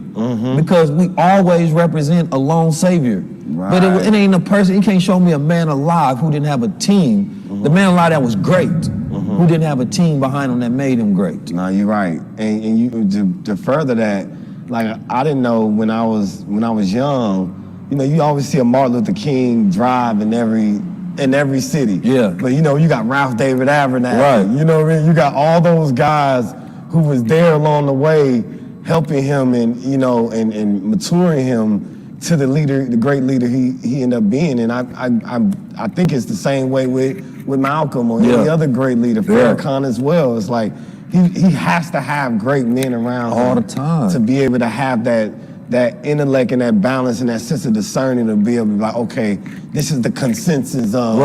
because we always represent a lone savior. But it ain't a person. You can't show me a man alive who didn't have a team. The man alive that was great, who didn't have a team behind him that made him great. No, you're right. And you to further that, like, I didn't know when I was young, you know, you always see a Martin Luther King drive in every city. Yeah. But you know, you got Ralph David Abernathy. Right. You know what I mean? You got all those guys who was there along the way, helping him and, you know, and maturing him to the leader, the great leader he ended up being. And I think it's the same way with Malcolm or any other great leader, Farrakhan as well. It's like he has to have great men around all him the time to be able to have that intellect and that balance and that sense of discerning to be able to be like, okay, this is the consensus of,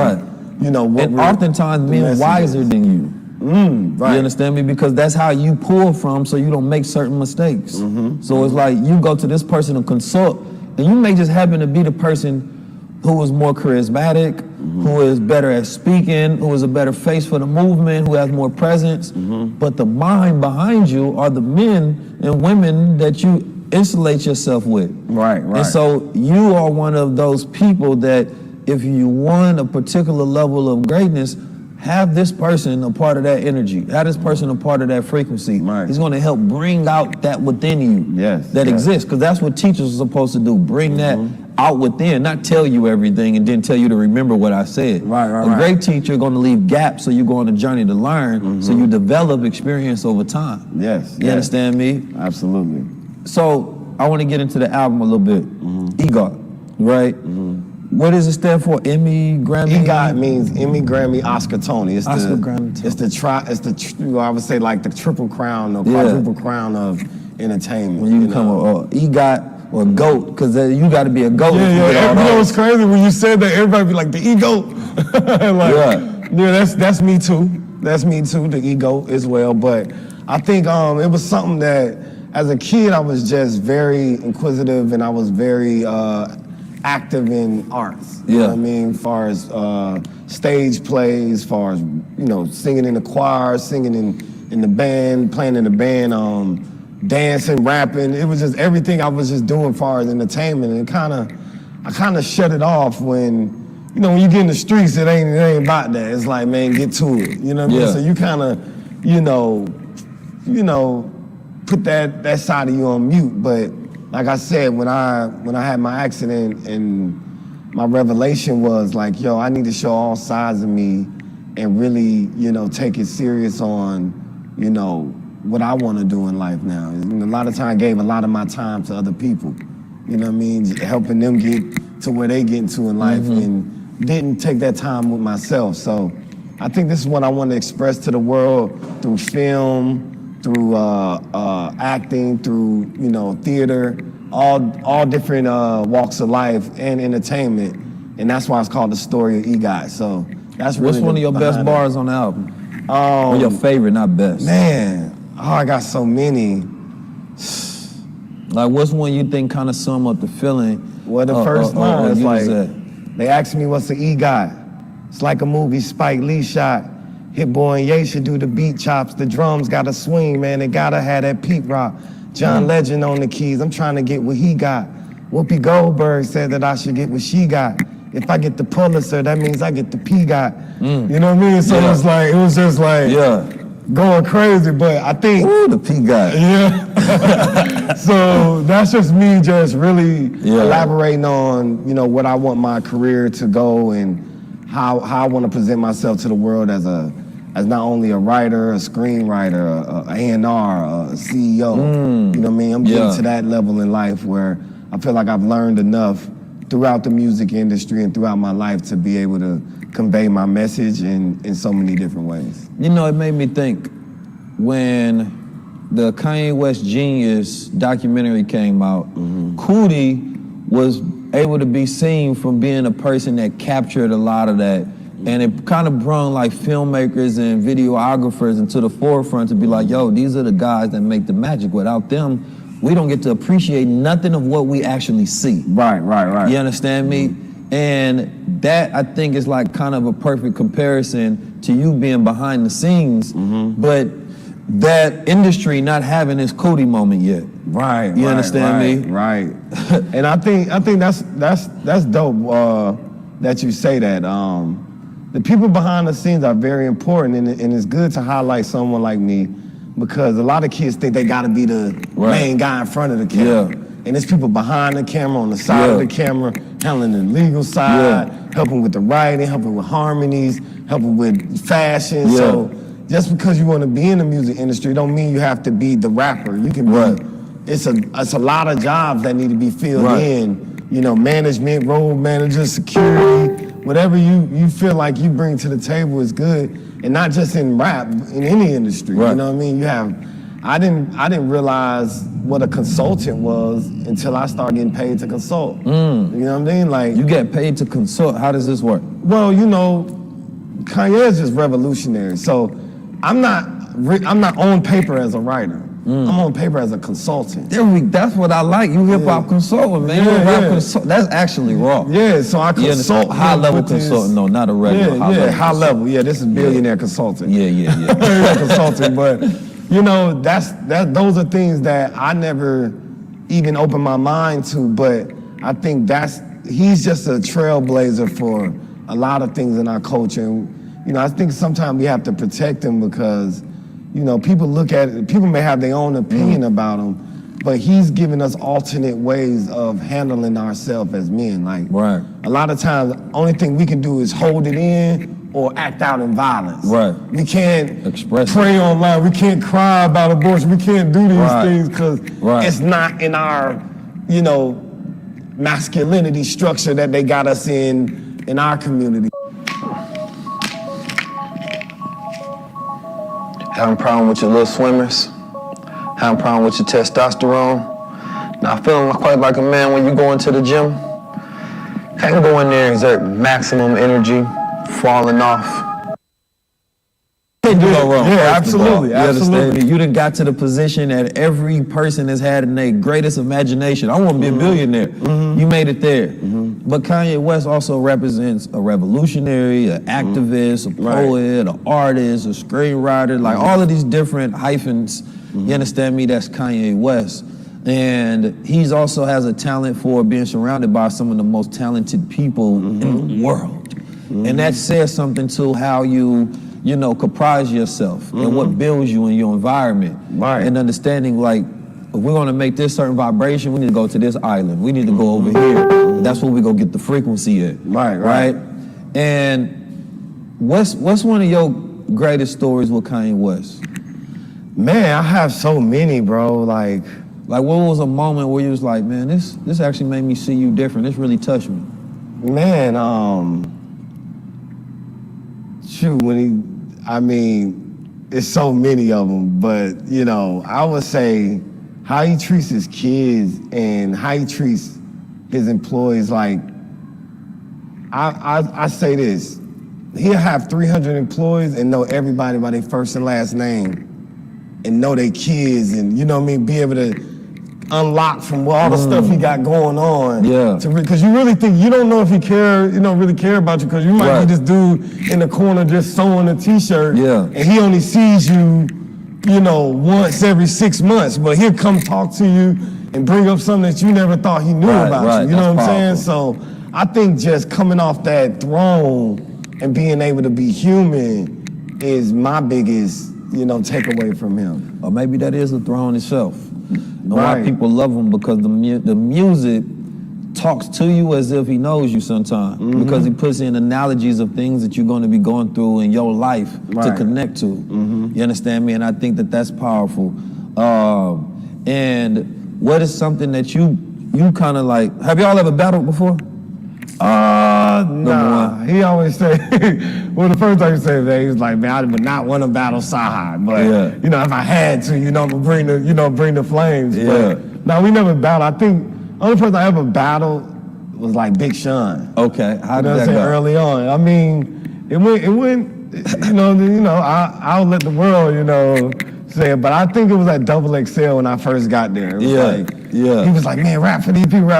you know, what and oftentimes men wiser than you. You understand me? Because that's how you pull from, so you don't make certain mistakes. So it's like you go to this person to consult, and you may just happen to be the person who is more charismatic, who is better at speaking, who is a better face for the movement, who has more presence. But the mind behind you are the men and women that you insulate yourself with. Right. And so you are one of those people that if you want a particular level of greatness, have this person a part of that energy. Have this person a part of that frequency. He's going to help bring out that within you that exists, because that's what teachers are supposed to do. Bring that out within, not tell you everything and then tell you to remember what I said. A great teacher is going to leave gaps so you go on a journey to learn, so you develop experience over time. You understand me? Absolutely. So I want to get into the album a little bit. EGOT, right? What does it stand for? Emmy, Grammy? EGOT means Emmy, Grammy, Oscar, Tony. It's Oscar, the Grammy, Tony. I would say like the triple crown or quadruple crown of entertainment. When you become a EGOT or GOAT, because you got to be a GOAT. You know what's crazy? When you said that, everybody be like, the EGOT. That's me too. That's me too, the ego as well. But I think it was something that, as a kid, I was just very inquisitive, and I was very active in arts. You know what I mean? As far as stage plays, as far as, singing in the choir, singing in the band, playing in the band, dancing, rapping. It was just everything I was just doing as far as entertainment. And I kind of shut it off when, when you get in the streets, it ain't about that. It's like, man, get to it. You know what I mean? So you kind of, put that side of you on mute. But like I said, when I had my accident, and my revelation was like, yo, I need to show all sides of me and really, take it serious on, what I want to do in life now. And a lot of time I gave a lot of my time to other people. You know what I mean? Helping them get to where they getting to in life, and didn't take that time with myself. So I think this is what I want to express to the world through film, through acting, through theater, all different walks of life and entertainment, and that's why it's called The Story of EGOT. So that's really what's one of your best bars on the album? Or your favorite, not best? Man, I got so many. Like, what's one you think kind of sum up the feeling? Well, the first line is like, that? They asked me what's the EGOT. It's like a movie Spike Lee shot. Hit Boy and Ye should do the beat chops. The drums gotta swing, man. They gotta have that Pete Rock. John Legend on the keys. I'm trying to get what he got. Whoopi Goldberg said that I should get what she got. If I get the Pulitzer, that means I get the P-Got. You know what I mean? So it was just like going crazy. But I think the P-Got. Yeah. So that's just me just really elaborating on, what I want my career to go, and how I want to present myself to the world as not only a writer, a screenwriter, a A&R, a CEO. You know what I mean? I'm getting to that level in life where I feel like I've learned enough throughout the music industry and throughout my life to be able to convey my message in so many different ways. It made me think when the Kanye West Genius documentary came out, Cootie was able to be seen from being a person that captured a lot of that. And it kind of brought like filmmakers and videographers into the forefront to be like, yo, these are the guys that make the magic. Without them, we don't get to appreciate nothing of what we actually see. Right. You understand me? And that, I think, is like kind of a perfect comparison to you being behind the scenes, but that industry not having this Cootie moment yet. Right. You understand me? Right. And I think that's dope that you say that. The people behind the scenes are very important, and it's good to highlight someone like me, because a lot of kids think they gotta be the main guy in front of the camera. And there's people behind the camera, on the side of the camera, handling the legal side, helping with the writing, helping with harmonies, helping with fashion. So just because you want to be in the music industry don't mean you have to be the rapper. You can be, it's a lot of jobs that need to be filled in. Management, road manager, security, whatever you feel like you bring to the table is good, and not just in rap, in any industry. You know what I mean? I didn't realize what a consultant was until I started getting paid to consult. You know what I mean? Like, you get paid to consult. How does this work? Well, Kanye is just revolutionary. So I'm not on paper as a writer. I'm on paper as a consultant. That's what I like. You hip hop consultant, man. That's actually raw. Yeah, so I consult high level consultant, no, not a regular high level. Yeah, this is Billionaire Consulting. Yeah. Consulting, but those are things that I never even opened my mind to. But I think he's just a trailblazer for a lot of things in our culture. And, I think sometimes we have to protect him because, people look at it, people may have their own opinion about him, but he's giving us alternate ways of handling ourselves as men. Like, a lot of times, the only thing we can do is hold it in or act out in violence. We can't pray online. We can't cry about abortion. We can't do these things because it's not in our, masculinity structure that they got us in our community. Having a problem with your little swimmers, having a problem with your testosterone, not feeling quite like a man when you go into the gym. Can't go in there and exert maximum energy, falling off. can't do no wrong. Yeah, first of all. absolutely, You understand absolutely. me? You done got to the position that every person has had in their greatest imagination. I want to be a billionaire. You made it there. But Kanye West also represents a revolutionary, an activist, a poet, an artist, a screenwriter, like all of these different hyphens. You understand me? That's Kanye West. And he's also has a talent for being surrounded by some of the most talented people in the world. And that says something to how you comprise yourself and what builds you in your environment. Right. And understanding like, if we're gonna make this certain vibration, we need to go to this island. We need to go over here. That's where we go get the frequency at. Right? And what's one of your greatest stories with Kanye West? Man, I have so many, bro. Like what was a moment where you was like, man, this actually made me see you different. This really touched me. Man, it's so many of them, but I would say how he treats his kids and how he treats his employees. Like, I say this, he'll have 300 employees and know everybody by their first and last name and know their kids and, be able to unlock from all the stuff he got going on. Yeah. Because you really think, you don't know if he really care about you, because you might be this dude in the corner just sewing a t-shirt and he only sees you, once every 6 months, but he'll come talk to you and bring up something that you never thought he knew about you. You know what I'm saying? So I think just coming off that throne and being able to be human is my biggest, takeaway from him. Or maybe that is the throne itself. And why people love him, because the music talks to you as if he knows you sometimes. Because he puts in analogies of things that you're going to be going through in your life to connect to. You understand me? And I think that that's powerful. And what is something that you kind of like, have y'all ever battled before? Nah. He always say, well, the first time he said that, he was like, man, I would not want to battle Cyhi, but if I had to, I'm gonna bring the flames. But no, we never battled. I think the only person I ever battled was like Big Sean. Okay, how did that go? Early on. I mean, it went. I'll let the world, say it, but I think it was at Double XL when I first got there. It was he was like, man, rap for these people,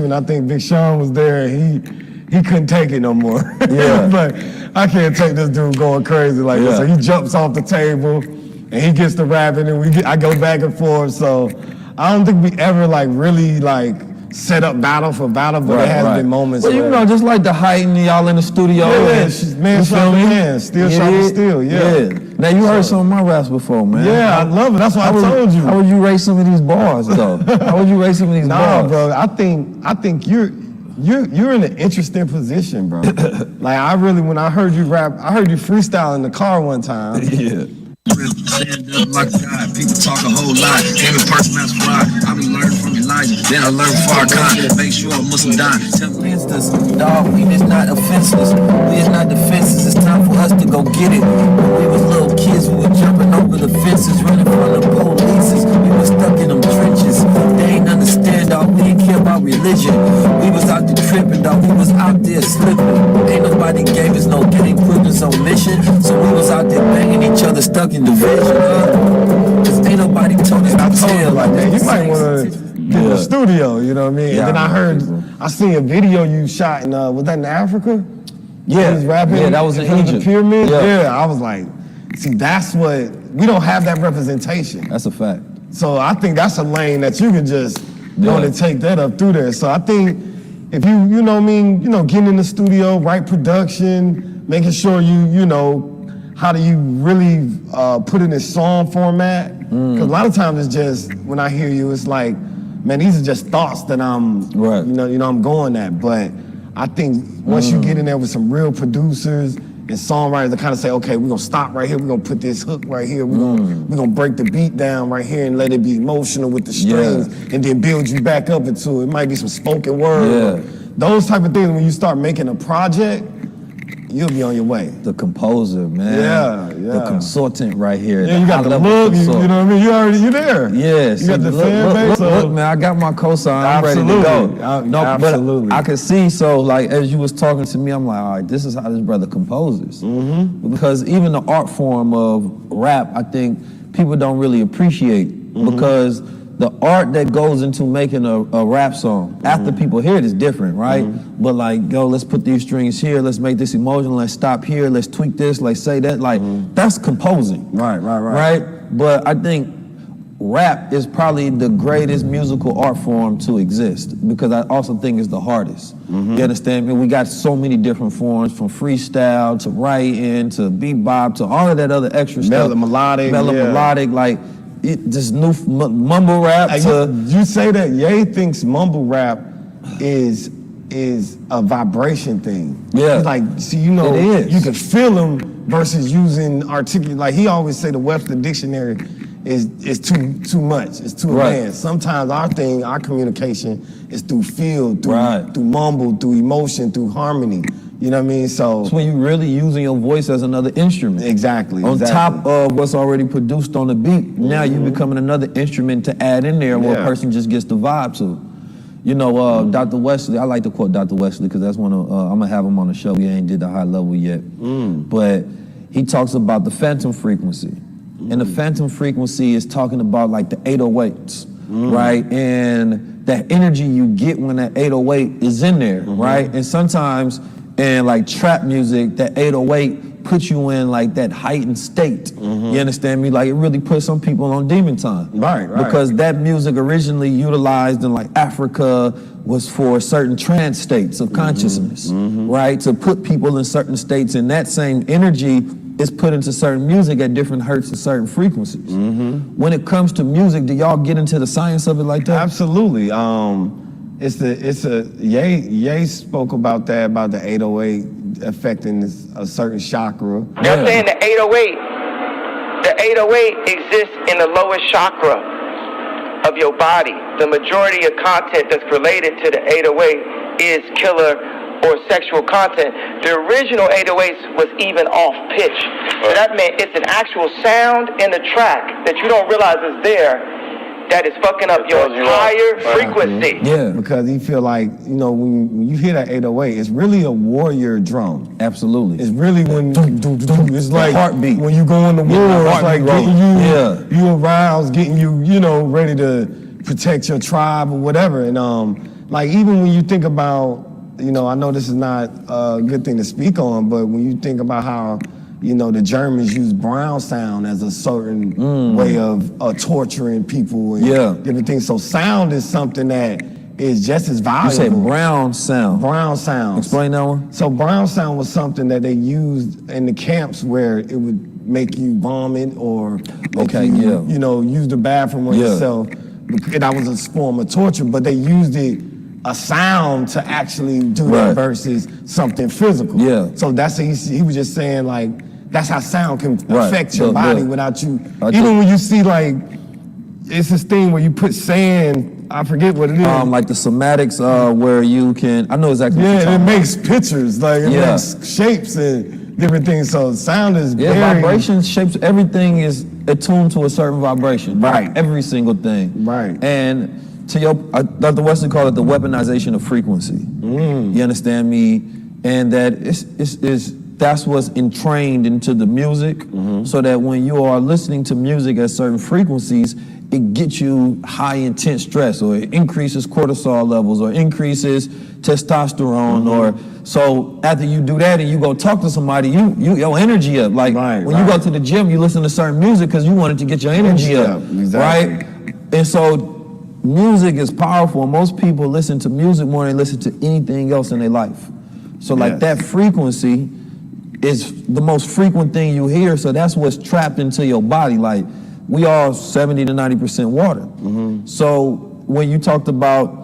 and I think Big Sean was there. He couldn't take it no more. But I can't take this dude going crazy like this. So he jumps off the table and he gets to rapping, and I go back and forth. So I don't think we ever really set up battle for battle, but there has been moments. Well, just like the height and y'all in the studio. Man, sharpen hands, still sharpen steel. Now you heard some of my raps before, man. Yeah, I love it. That's why I told you. How would you rate some of these bars, though? How would you rate some of these bars? Nah, bro. I think you're in an interesting position, bro. When I heard you rap, I heard you freestyle in the car one time. Stand up like God. People talk a whole lot. Came in person, that's why I been learning from Elijah. Then I learned Farrakhan. Make sure a Muslim die. Tell me Against us, dog, we is not offenseless. We is not defenses. It's time for us to go get it. When we was little kids, we were jumping over the fences, running from the police. We were stuck in them trenches. They ain't understand, dog. We didn't care about religion. We was out there tripping, dog. We was out there slipping. Ain't nobody gave us no game, put us on mission. So we was out there banging each other, stuck in division. Cause ain't nobody told us to tell like that. You might want to get in the studio, you know what I mean? Yeah, and then I seen a video you shot in, was that in Africa? Yeah, he was rapping. Yeah, that was in Egypt. The pyramid. Yeah. I was like, see, that's what we don't have that representation. That's a fact. So I think that's a lane that you can just go and take that up through there. So I think if getting in the studio, right production, making sure how do you really put it in song format? Because a lot of times it's just, when I hear you, it's like, man, these are just thoughts that I'm, I'm going at. But I think once you get in there with some real producers and songwriters that kind of say, okay, we're gonna stop right here, we're gonna put this hook right here, we're gonna break the beat down right here and let it be emotional with the strings, and then build you back up into it. It might be some spoken word. Those type of things, when you start making a project, you'll be on your way. The composer, man. Yeah. The consultant right here. Yeah, you got the look, you know what I mean? You there. Yeah. You got the fan base. Look, man, I got my cosign. I'm ready to go. No, absolutely. But I could see, so like, as you was talking to me, I'm like, all right, this is how this brother composes. Because even the art form of rap, I think people don't really appreciate, because the art that goes into making a rap song, after people hear it, is different, right? But like, yo, let's put these strings here, let's make this emotional, let's stop here, let's tweak this, let's say that, like, that's composing. Right? But I think rap is probably the greatest musical art form to exist, because I also think it's the hardest. You understand me? We got so many different forms, from freestyle to writing to bebop to all of that other extra stuff. Melodic, like, this new mumble rap. You say that Ye thinks mumble rap is a vibration thing. Yeah. He's like, see, you know, It is. you can feel him versus using articulate. Like he always say, the Webster Dictionary is too much. It's too advanced. Sometimes our communication is through feel, through mumble, through emotion, through harmony. You know what I mean? So it's when you're really using your voice as another instrument. Exactly. On top of what's already produced on the beat, now you're becoming another instrument to add in there where a person just gets the vibe to. You know, Dr. Wesley, I like to quote Dr. Wesley because that's one of, I'm gonna have him on the show. We ain't did the high level yet. But he talks about the phantom frequency. And the phantom frequency is talking about like the 808s, right? And that energy you get when that 808 is in there, right? And sometimes in like trap music, that 808 puts you in like that heightened state. You understand me? Like it really puts some people on demon time. Right. Because that music originally utilized in like Africa was for certain trance states of consciousness, right? To put people in certain states, and that same energy is put into certain music at different hertz and certain frequencies. When it comes to music, do y'all get into the science of it like that? Absolutely. Ye spoke about that, about the 808 affecting a certain chakra. They're saying the 808 exists in the lowest chakra of your body. The majority of content that's related to the 808 is killer or sexual content. The original 808s was even off pitch. So that meant it's an actual sound in the track that you don't realize is there that is fucking up your entire frequency. Yeah, because he feel like, you know, when you hear that 808, it's really a warrior drum. Absolutely. It's really when it's like heartbeat. When you go in the war, it's like getting you aroused, getting you, you know, ready to protect your tribe or whatever. And like even when you think about, you know, I know this is not a good thing to speak on, but when you think about how, you know, the Germans use brown sound as a certain way of torturing people and different things. So sound is something that is just as valuable. You say brown sound. Brown sound. Explain that one. So brown sound was something that they used in the camps where it would make you vomit or you know, use the bathroom on yourself. That was a form of torture, but they used a sound to actually do that versus something physical. So that's he was just saying, like, that's how sound can affect your body without you. Even when you see, like, it's this thing where you put sand, I forget what it is. Like the somatics where you can, I know exactly what you're talking it makes pictures, like it makes shapes and different things. So sound is very... vibrations, shapes, everything is attuned to a certain vibration. Right. Every single thing. Right. And to your, Dr. Wesley called it the weaponization of frequency. You understand me? And that that's what's entrained into the music, so that when you are listening to music at certain frequencies, it gets you high intense stress, or it increases cortisol levels, or increases testosterone, or so after you do that and you go talk to somebody, your energy up. Like when you go to the gym, you listen to certain music because you wanted to get your energy up, right? And so music is powerful. Most people listen to music more than they listen to anything else in their life. So like that frequency is the most frequent thing you hear, so that's what's trapped into your body. Like, we are 70 to 90% water. So when you talked about,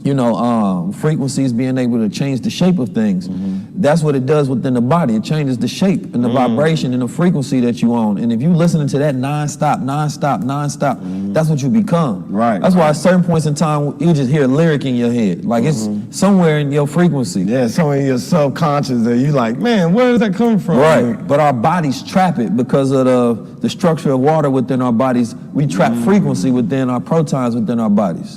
you know, frequencies being able to change the shape of things, that's what it does within the body. It changes the shape and the vibration and the frequency that you own. And if you listening to that nonstop, that's what you become. Right. That's why at certain points in time, you just hear a lyric in your head. Like it's somewhere in your frequency. Yeah, somewhere in your subconscious that you like, man, where does that come from? Right. But our bodies trap it because of the structure of water within our bodies. We trap frequency within our protons within our bodies.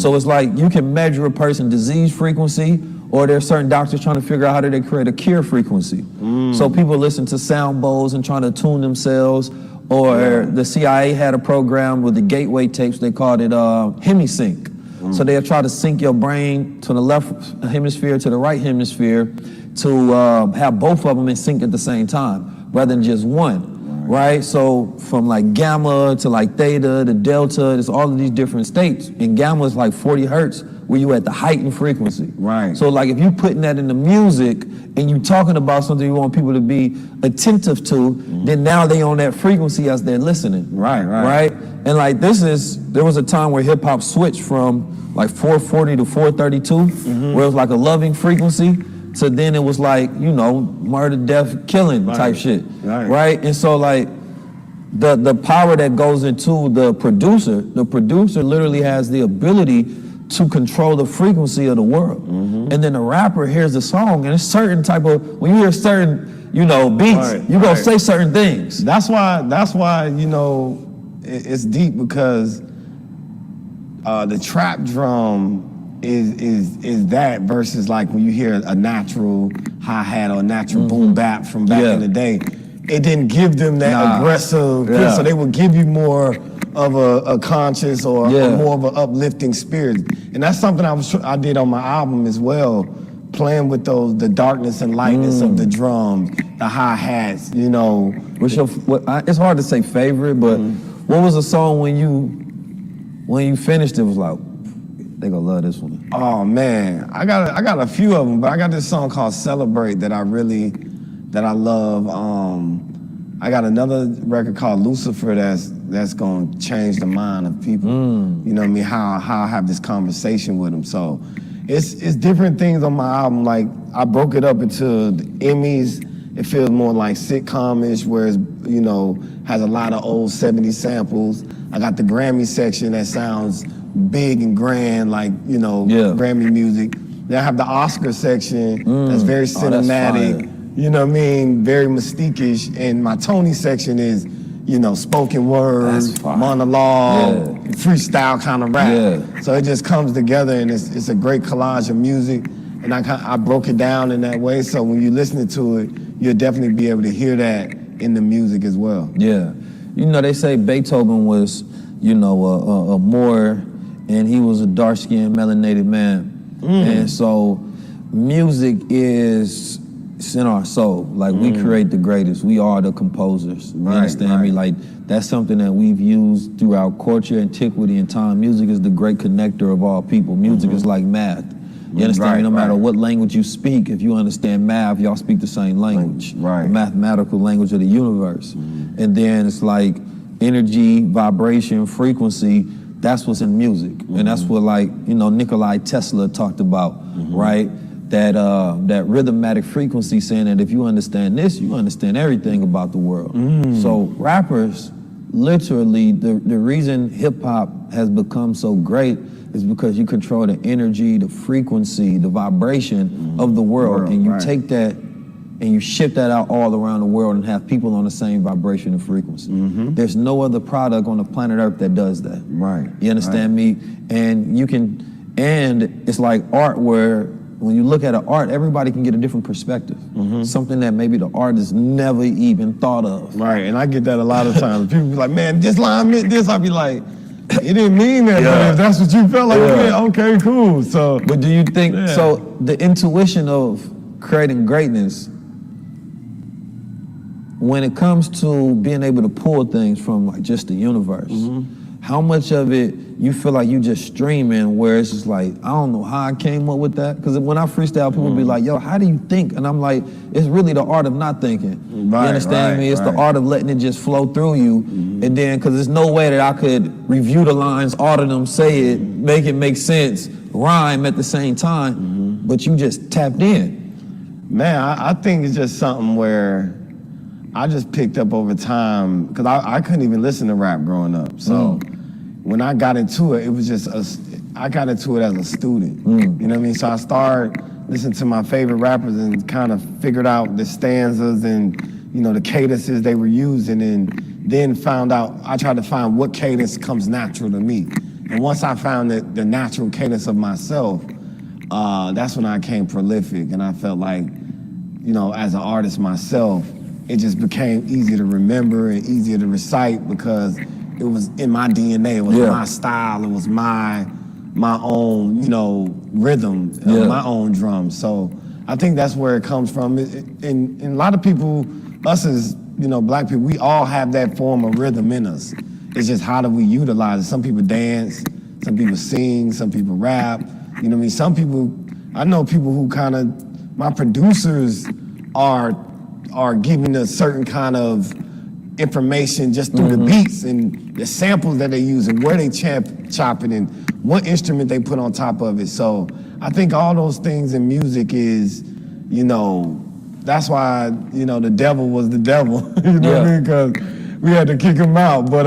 So it's like you can measure a person's disease frequency, or there's certain doctors trying to figure out how do they create a cure frequency. So people listen to sound bowls and trying to tune themselves, or the CIA had a program with the gateway tapes, they called it hemisync. So they'll try to sync your brain to the left hemisphere to the right hemisphere to have both of them in sync at the same time, rather than just one. Right, so from like gamma to like theta to delta, there's all of these different states. And gamma is like 40 hertz, where you at the heightened frequency. Right. So like if you putting that in the music and you talking about something you want people to be attentive to, then now they on that frequency as they're listening. Right. And like there was a time where hip hop switched from like 440 to 432, where it was like a loving frequency. So then it was like, murder, death, killing type shit. Right? And so like the power that goes into the producer literally has the ability to control the frequency of the world. And then the rapper hears the song and it's certain type of, when you hear certain, beats, you gonna say certain things. That's why, it's deep because the trap drum is that versus like when you hear a natural hi-hat or a natural boom bap from back in the day. It didn't give them that aggressive, so they would give you more of a conscious or more of an uplifting spirit. And that's something I did on my album as well, playing with the darkness and lightness of the drums, the hi-hats, It's hard to say favorite, but what was a song when you finished it was like, they gonna love this one? Oh man, I got a few of them, but I got this song called "Celebrate" that I love. I got another record called "Lucifer" that's gonna change the mind of people. You know what I mean? How I have this conversation with them. So it's different things on my album. Like I broke it up into the Emmys. It feels more like sitcom-ish, whereas has a lot of old '70s samples. I got the Grammy section that sounds big and grand, like Grammy music. Then I have the Oscar section that's very cinematic. You know what I mean? Very mystique-ish. And my Tony section is, spoken word, monologue, freestyle kind of rap. So it just comes together and it's a great collage of music. And I broke it down in that way. So when you're listening to it, you'll definitely be able to hear that in the music as well. Yeah. They say Beethoven was, a Moor, and he was a dark-skinned, melanated man. And so music is in our soul. Like we create the greatest. We are the composers. You understand me? Like that's something that we've used throughout culture, antiquity, and time. Music is the great connector of all people. Music is like math. You understand me? No matter what language you speak, if you understand math, y'all speak the same language. The mathematical language of the universe. And then it's like energy, vibration, frequency. That's what's in music. And that's what Nikola Tesla talked about, right? That rhythmatic frequency, saying that if you understand this, you understand everything about the world. So rappers, literally, the reason hip hop has become so great is because you control the energy, the frequency, the vibration of the world. And you take that and you ship that out all around the world and have people on the same vibration and frequency. There's no other product on the planet Earth that does that. You understand me? And and it's like art where when you look at an art, everybody can get a different perspective. Something that maybe the artist never even thought of. And I get that a lot of times. People be like, man, this line meant this. I'll be like, it didn't mean that, but if that's what you felt like, okay, cool. So, but do you think, so the intuition of creating greatness, when it comes to being able to pull things from like just the universe, how much of it you feel like you just streaming where it's just like, I don't know how I came up with that? Because when I freestyle, people be like, yo, how do you think? And I'm like, it's really the art of not thinking. You understand me? It's the art of letting it just flow through you. And then, because there's no way that I could review the lines, order them, say it, make it make sense, rhyme at the same time, but you just tapped in. Man, I think it's just something where I just picked up over time, because I couldn't even listen to rap growing up. So when I got into it, it was just, I got into it as a student. You know what I mean? So I started listening to my favorite rappers and kind of figured out the stanzas and, you know, the cadences they were using, and then found out, I tried to find what cadence comes natural to me. And once I found the natural cadence of myself, that's when I became prolific, and I felt like, you know, as an artist myself, it just became easy to remember and easier to recite because it was in my DNA. It was my style. It was my own, you know, rhythm, my own drums. So I think that's where it comes from. And a lot of people, us as, you know, black people, we all have that form of rhythm in us. It's just how do we utilize it? Some people dance, some people sing, some people rap. You know what I mean? Some people, I know people who kind of, my producers are giving a certain kind of information just through the beats and the samples that they use and where they chop it and what instrument they put on top of it. So I think all those things in music is, you know, that's why, you know, the devil was the devil, you know what I mean? Because we had to kick him out. But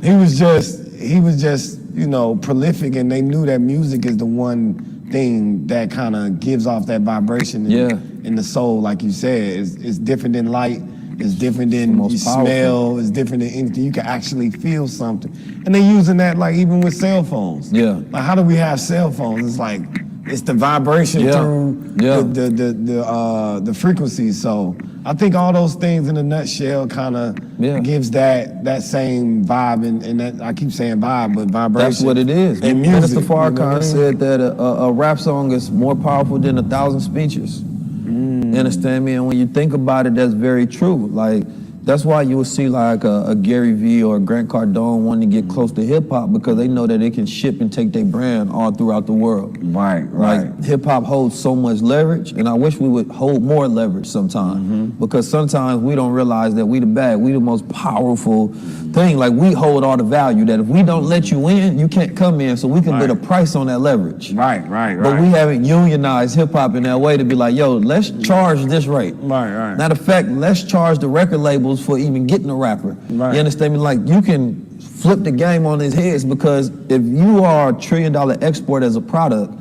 he was just, you know, prolific, and they knew that music is the one thing that kind of gives off that vibration in the soul, like you said. It's different than light. It's different than you smell. It's different than anything. You can actually feel something. And they're using that, like, even with cell phones. Like, how do we have cell phones? It's like, it's the vibration through the frequencies. So I think all those things in a nutshell kind of gives that same vibe, and that, I keep saying vibe, but vibration. That's what it is. And music. Mr. Farrakhan said that a rap song is more powerful than 1,000 speeches. You understand me? And when you think about it, that's very true. Like, that's why you will see like a Gary Vee or a Grant Cardone wanting to get close to hip hop, because they know that it can ship and take their brand all throughout the world. Like, hip hop holds so much leverage, and I wish we would hold more leverage sometimes, because sometimes we don't realize that we the bad, we the most powerful thing. Like, we hold all the value, that if we don't let you in, you can't come in, so we can put a price on that leverage. But we haven't unionized hip hop in that way to be like, yo, let's charge this rate. Matter of fact, let's charge the record labels for even getting a rapper. You understand me? Like, you can flip the game on his heads, because if you are $1 trillion export as a product,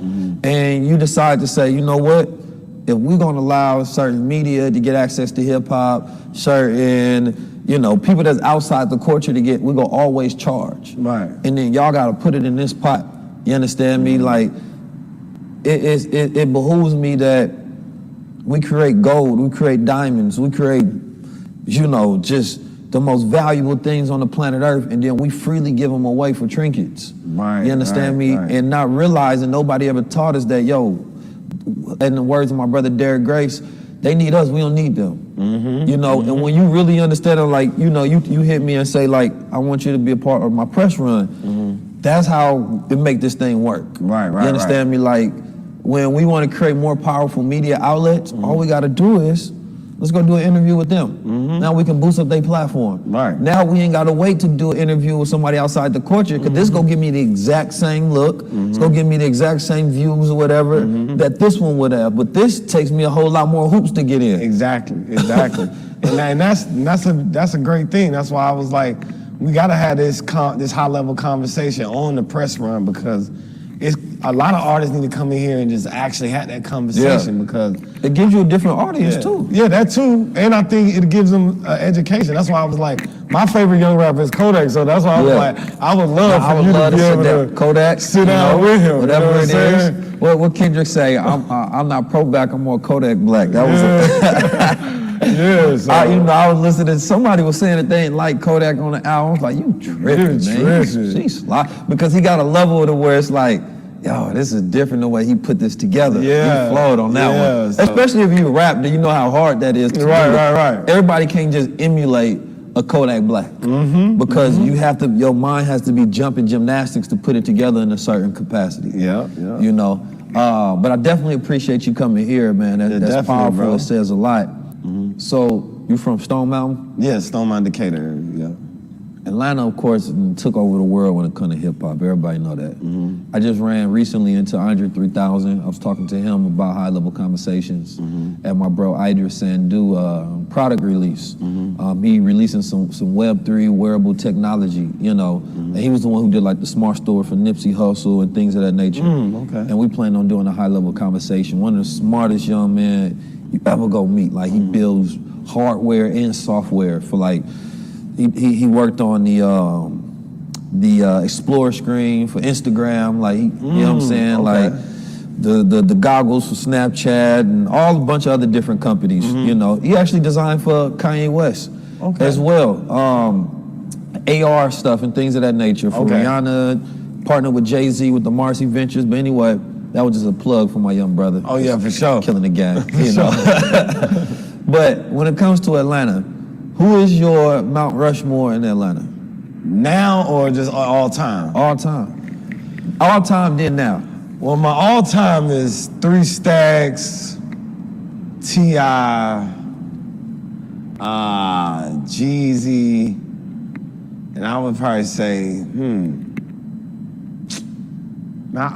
and you decide to say, you know what, if we're gonna allow certain media to get access to hip hop, certain, you know, people that's outside the culture to get, we're gonna always charge. And then y'all gotta put it in this pot. You understand me? Like, it behooves me that we create gold, we create diamonds, we create, you know, just the most valuable things on the planet Earth, and then we freely give them away for trinkets. You understand me? And not realizing nobody ever taught us that, yo, in the words of my brother Derek Grace, they need us, we don't need them. You know, and when you really understand it, like, you know, you hit me and say, like, I want you to be a part of my press run. That's how it make this thing work. You understand me? Like, when we want to create more powerful media outlets, all we got to do is, let's go do an interview with them. Now we can boost up their platform. Now we ain't got to wait to do an interview with somebody outside the culture, because this gonna give me the exact same look. It's gonna give me the exact same views or whatever that this one would have. But this takes me a whole lot more hoops to get in. Exactly. And that's a great thing. That's why I was like, we gotta have this high level conversation on the press run, because it's a lot of artists need to come in here and just actually have that conversation, because it gives you a different audience too. Yeah, that too. And I think it gives them education. That's why I was like, my favorite young rapper is Kodak, so that's why I was like, I would love for you to be able to Kodak, sit down with him. Whatever it is. What Kendrick say, I'm not pro black, I'm more Kodak black. That was you know, I was listening, somebody was saying that they didn't like Kodak on the album. I was like, you tripping, man. She's because he got a level to where it's like, yo, this is different the way he put this together. He flowed on that one. So. Especially if you rap, do you know how hard that is to do? Everybody can't just emulate a Kodak Black. Because you have to, your mind has to be jumping gymnastics to put it together in a certain capacity. You know? But I definitely appreciate you coming here, man. That's powerful, bro. It says a lot. So, you from Stone Mountain? Yeah, Stone Mountain, Decatur, Atlanta, of course, took over the world when it comes to hip hop. Everybody know that. I just ran recently into Andre 3000. I was talking to him about high level conversations at my bro Idris Sandu product release. He releasing some Web3 wearable technology, you know. And he was the one who did like the smart store for Nipsey Hussle and things of that nature. Okay. And we plan on doing a high level conversation. One of the smartest young men you ever go meet. Like he builds hardware and software for like. He worked on the Explorer screen for Instagram, like you know what I'm saying, okay. like the goggles for Snapchat and all a bunch of other different companies. You know, he actually designed for Kanye West as well, AR stuff and things of that nature for Rihanna. Partnered with Jay-Z with the Marcy Ventures, but anyway, that was just a plug for my young brother. Oh yeah, for sure. Killing the game, you know. But when it comes to Atlanta. Who is your Mount Rushmore in Atlanta? Now or just all time? All time. All time, then now. Well, my all time is 3 Stacks, T.I., Jeezy, and I would probably say, Now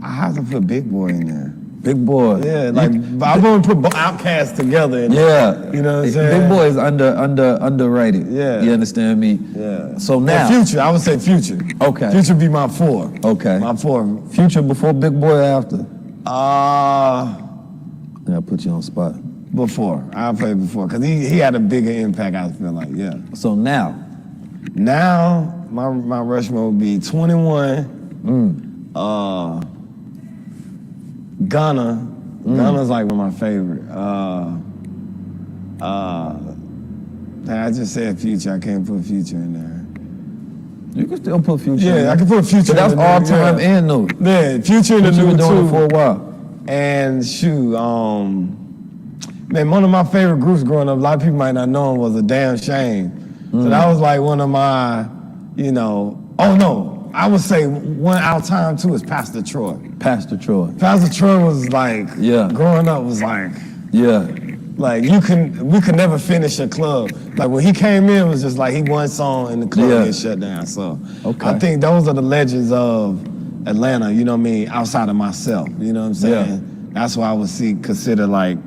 I have to put Big Boy in there. Big Boy. Yeah, like I wouldn't put Outkast together. Yeah, you know what I'm saying. Big Boy is underrated. Yeah, you understand me. Yeah. So now, Future, I would say Future. Okay. Future be my 4. Okay. My 4. Future before Big Boy or after? I put you on the spot. Before. I'll play before because he had a bigger impact. I feel like So now my Rushmore would be 21. Gunna. Gunna's like one of my favorite. I just said Future. I can't put Future in there. You can still put Future. Yeah, I can put Future. But that's in all there, time and new. Yeah, Future in the new been doing too it for a while. And shoot, man, one of my favorite groups growing up. A lot of people might not know him was A Damn Shame. So that was like one of my, you know. Oh no. I would say one our time too is Pastor Troy. Pastor Troy. Pastor Troy was like, growing up was like, like we could never finish a club. Like when he came in, it was just like he one song and the club get shut down. So I think those are the legends of Atlanta. You know what I mean? Outside of myself, you know what I'm saying? Yeah. That's why I would consider like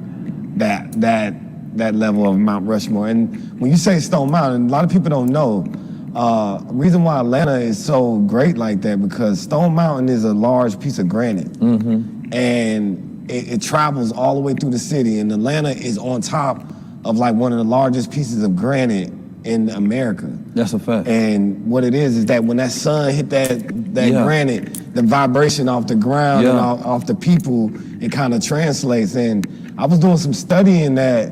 that level of Mount Rushmore. And when you say Stone Mountain, a lot of people don't know. Reason why Atlanta is so great like that because Stone Mountain is a large piece of granite, and it travels all the way through the city. And Atlanta is on top of like one of the largest pieces of granite in America. That's a fact. And what it is that when that sun hit that granite, the vibration off the ground and off the people, it kind of translates. And I was doing some studying that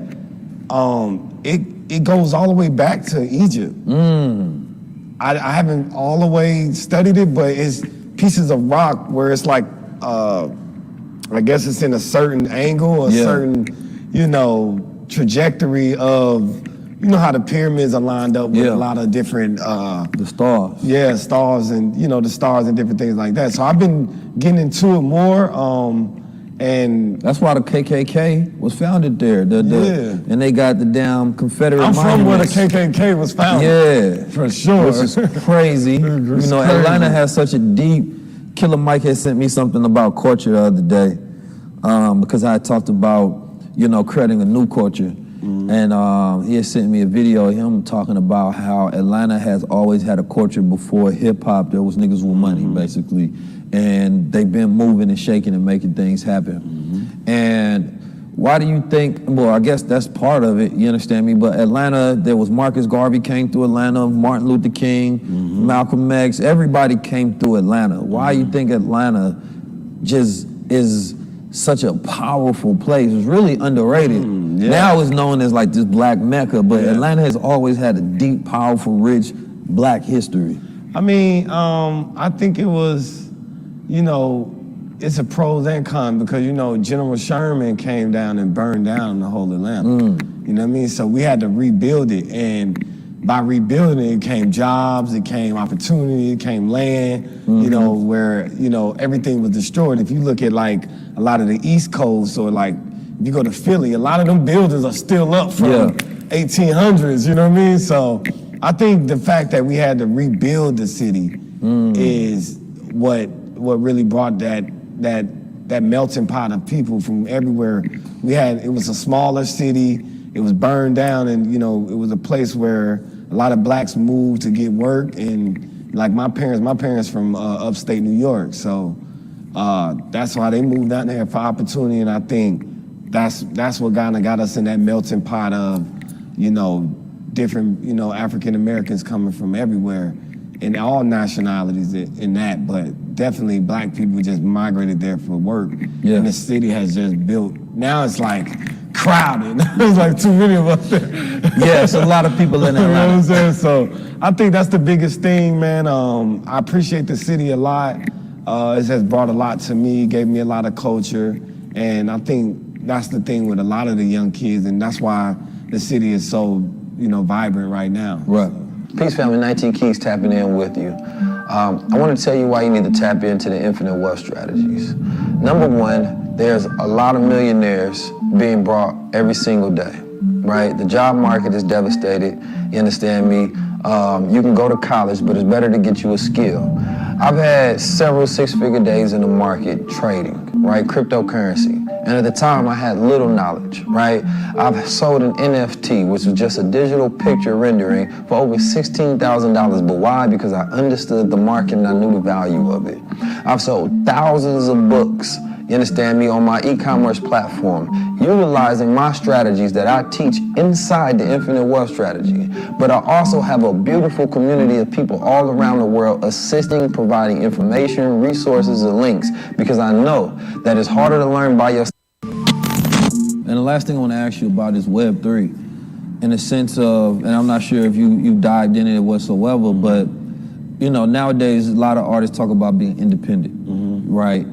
it goes all the way back to Egypt. I haven't all the way studied it, but it's pieces of rock where it's like, I guess it's in a certain angle, a certain, you know, trajectory of, you know how the pyramids are lined up with a lot of different... the stars. Yeah, stars and, you know, the stars and different things like that. So I've been getting into it more, and... That's why the KKK was founded there. And they got the damn Confederate I'm from where the monuments. KKK was founded. Yeah. For sure. Which is crazy. You know, Atlanta has such a deep... Killer Mike had sent me something about culture the other day because I had talked about, you know, creating a new culture. And he had sent me a video of him talking about how Atlanta has always had a culture before hip-hop. There was niggas with money, basically. And they've been moving and shaking and making things happen. And why do you think, well, I guess that's part of it, you understand me, but Atlanta, there was Marcus Garvey came through Atlanta, Martin Luther King, Malcolm X, everybody came through Atlanta. Why you think Atlanta just is such a powerful place? It's really underrated. Now it's known as like this black Mecca, but Atlanta has always had a deep, powerful, rich black history. I mean, I think it was, you know, it's a pros and cons because, you know, General Sherman came down and burned down the whole Atlanta. You know what I mean? So we had to rebuild it. And by rebuilding it came jobs, it came opportunity, it came land, you know, where, you know, everything was destroyed. If you look at like a lot of the East Coast or like, if you go to Philly, a lot of them buildings are still up from 1800s, you know what I mean? So I think the fact that we had to rebuild the city is what really brought that melting pot of people from everywhere. It was a smaller city. It was burned down, and it was a place where a lot of blacks moved to get work. And like my parents from upstate New York, so that's why they moved out there for opportunity. And I think that's what kind of got us in that melting pot of different African Americans coming from everywhere, and all nationalities in that, but definitely black people just migrated there for work. Yeah. And the city has just built. Now it's like crowded. There's like too many of us there. Yeah, it's a lot of people in there. You know what I'm saying? So I think that's the biggest thing, man. I appreciate the city a lot. It has brought a lot to me, gave me a lot of culture, and I think that's the thing with a lot of the young kids, and that's why the city is so vibrant right now. Right. Peace family, 19 Keys tapping in with you. I want to tell you why you need to tap into the infinite wealth strategies. Number one, there's a lot of millionaires being brought every single day, right? The job market is devastated, you understand me? You can go to college, but it's better to get you a skill. I've had several six-figure days in the market trading, right? Cryptocurrency. And at the time, I had little knowledge, right? I've sold an NFT, which was just a digital picture rendering, for over $16,000. But why? Because I understood the market and I knew the value of it. I've sold thousands of books, you understand me, on my e-commerce platform, utilizing my strategies that I teach inside the Infinite Wealth Strategy. But I also have a beautiful community of people all around the world assisting, providing information, resources, and links, because I know that it's harder to learn by yourself. And the last thing I want to ask you about is Web3, in the sense of, and I'm not sure if you dived in it whatsoever, but nowadays a lot of artists talk about being independent, right?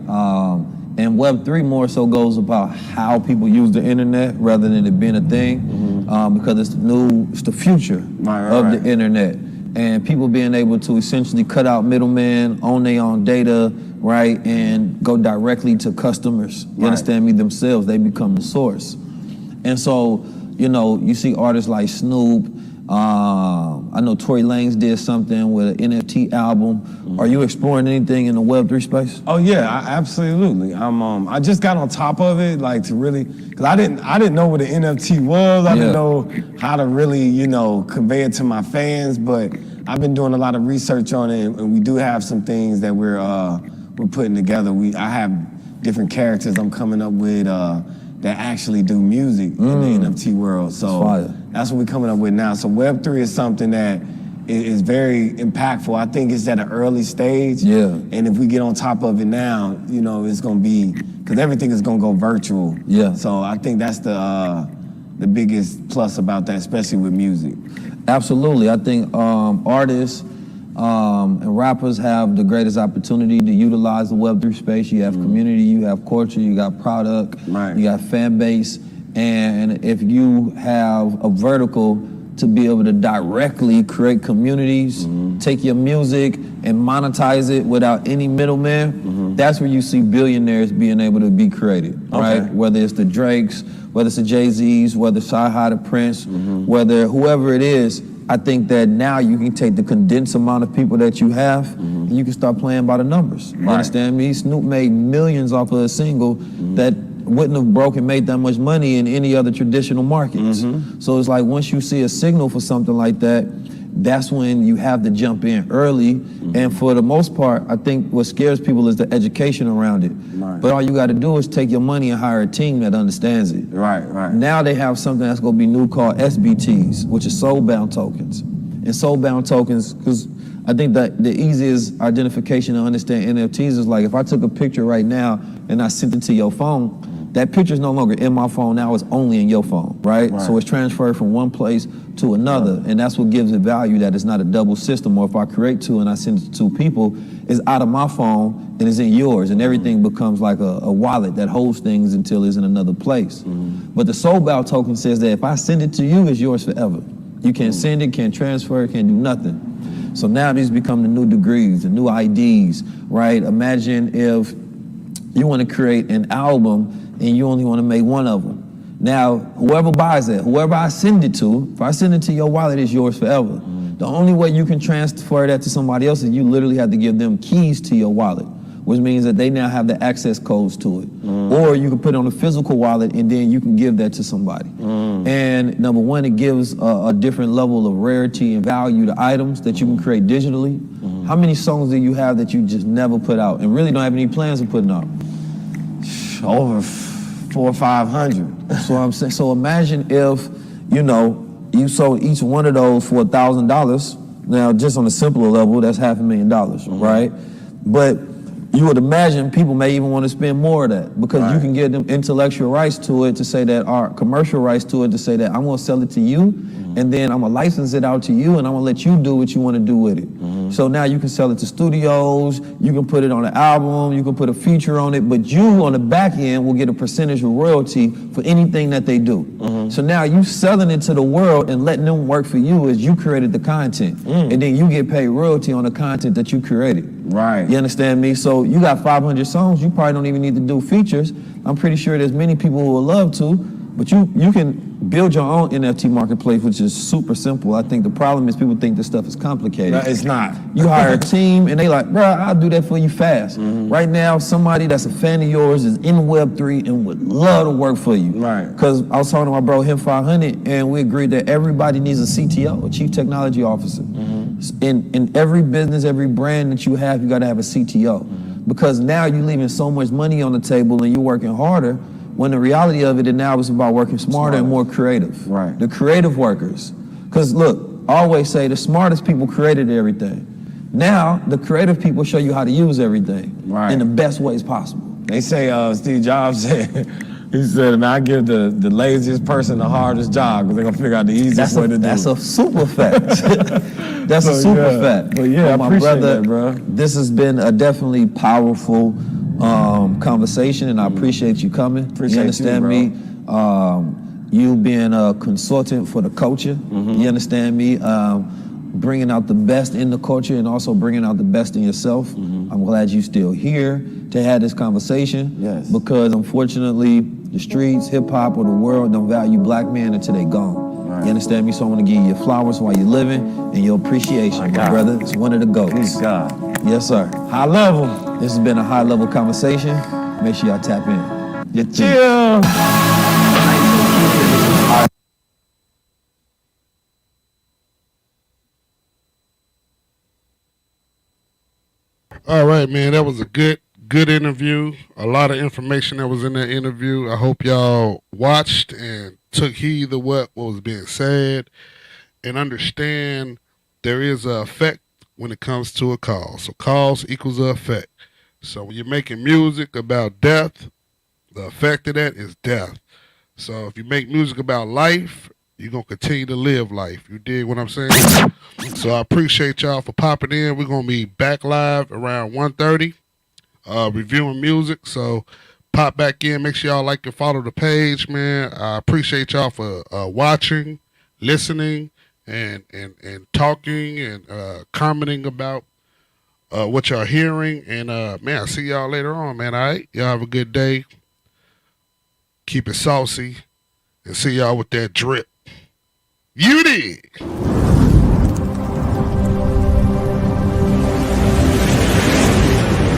And Web3 more so goes about how people use the internet rather than it being a thing, because it's the future of the internet. And people being able to essentially cut out middlemen, own their own data, right, and go directly to customers, you understand me, themselves. They become the source. And so, you see artists like Snoop, I know Tory Lanez did something with an NFT album. Are you exploring anything in the Web3 space? Oh yeah, absolutely. I just got on top of it, like to really, because I didn't know what an NFT was. I didn't know how to really, convey it to my fans. But I've been doing a lot of research on it, and we do have some things that we're putting together. I have different characters I'm coming up with that actually do music in the NFT world. So that's what we're coming up with now. So Web3 is something that is very impactful. I think it's at an early stage. Yeah. And if we get on top of it now, it's gonna be, because everything is gonna go virtual. Yeah. So I think that's the biggest plus about that, especially with music. Absolutely. I think artists and rappers have the greatest opportunity to utilize the Web3 space. You have community, you have culture, you got product, you got fan base. And if you have a vertical to be able to directly create communities, take your music and monetize it without any middleman, that's where you see billionaires being able to be created, right? Whether it's the Drakes, whether it's the Jay-Z's, whether it's Cyhi, the Prynce, whether whoever it is, I think that now you can take the condensed amount of people that you have and you can start playing by the numbers. You understand me? Snoop made millions off of a single that wouldn't have broken made that much money in any other traditional markets. So it's like once you see a signal for something like that, that's when you have to jump in early. And for the most part, I think what scares people is the education around it. But all you got to do is take your money and hire a team that understands it. Now they have something that's going to be new called SBTs, which is soul-bound tokens. And soul-bound tokens, because I think that the easiest identification to understand NFTs is like if I took a picture right now and I sent it to your phone, that picture is no longer in my phone, now it's only in your phone, right? So it's transferred from one place to another, and that's what gives it value, that it's not a double system, or if I create two and I send it to two people, it's out of my phone and it's in yours, and everything becomes like a wallet that holds things until it's in another place. But the soul-bound token says that if I send it to you, it's yours forever. You can't send it, can't transfer it, can't do nothing. So now these become the new degrees, the new IDs, right? Imagine if you want to create an album and you only want to make one of them. Now, whoever buys it, whoever I send it to, if I send it to your wallet, it's yours forever. The only way you can transfer that to somebody else is you literally have to give them keys to your wallet, which means that they now have the access codes to it. Or you can put it on a physical wallet and then you can give that to somebody. And number one, it gives a different level of rarity and value to items that you can create digitally. How many songs do you have that you just never put out and really don't have any plans of putting out? Over 400 or 500. So I'm saying, so imagine if, you know, you sold each one of those for $1,000. Now, just on a simpler level, that's $500,000, right? But you would imagine people may even want to spend more of that because you can give them intellectual rights to it to say that, or commercial rights to it to say that I'm going to sell it to you, and then I'm going to license it out to you, and I'm going to let you do what you want to do with it. So now you can sell it to studios, you can put it on an album, you can put a feature on it, but you on the back end will get a percentage of royalty for anything that they do. So now you selling it to the world and letting them work for you as you created the content, and then you get paid royalty on the content that you created. Right. You understand me? So you got 500 songs, you probably don't even need to do features. I'm pretty sure there's many people who would love to, but you can build your own NFT marketplace, which is super simple. I think the problem is people think this stuff is complicated. No, it's not. You hire a team and they like, bro, I'll do that for you fast. Right now, somebody that's a fan of yours is in Web3 and would love to work for you. Right. Because I was talking to my bro, him 500, and we agreed that everybody needs a CTO, a Chief Technology Officer. In every business, every brand that you have, you gotta have a CTO. Because now you're leaving so much money on the table and you're working harder, when the reality of it is now it's about working smarter and more creative. Right. The creative workers. Because look, I always say the smartest people created everything. Now, the creative people show you how to use everything in the best ways possible. They say, Steve Jobs said, he said, man, I give the laziest person the hardest job because they're going to figure out the easiest way to do it. That's a super fact. That's a super fact. But yeah, I my appreciate brother, that, bro. This has been a definitely powerful conversation, and I appreciate you coming. Appreciate you understand you, me? You being a consultant for the culture. You understand me? Bringing out the best in the culture and also bringing out the best in yourself. I'm glad you're still here to have this conversation. Yes. Because unfortunately, the streets, hip hop, or the world don't value black men until they gone. You understand me? So I want to give you your flowers while you're living and your appreciation, my brother. It's one of the GOATs. Please, God. Yes, sir. High level. This has been a high level conversation. Make sure y'all tap in. You chill. All right, man. That was a good interview. A lot of information that was in that interview. I hope y'all watched and took heed of what was being said and understand there is an effect when it comes to a cause. So cause equals an effect. So when you're making music about death, the effect of that is death. So if you make music about life, you're going to continue to live life. You dig what I'm saying? So I appreciate y'all for popping in. We're going to be back live around 1:30, reviewing music. So pop back in. Make sure y'all like and follow the page, man. I appreciate y'all for watching, listening, and talking and commenting about what y'all hearing. And, man, I'll see y'all later on, man. All right? Y'all have a good day. Keep it saucy. And see y'all with that drip. You dig?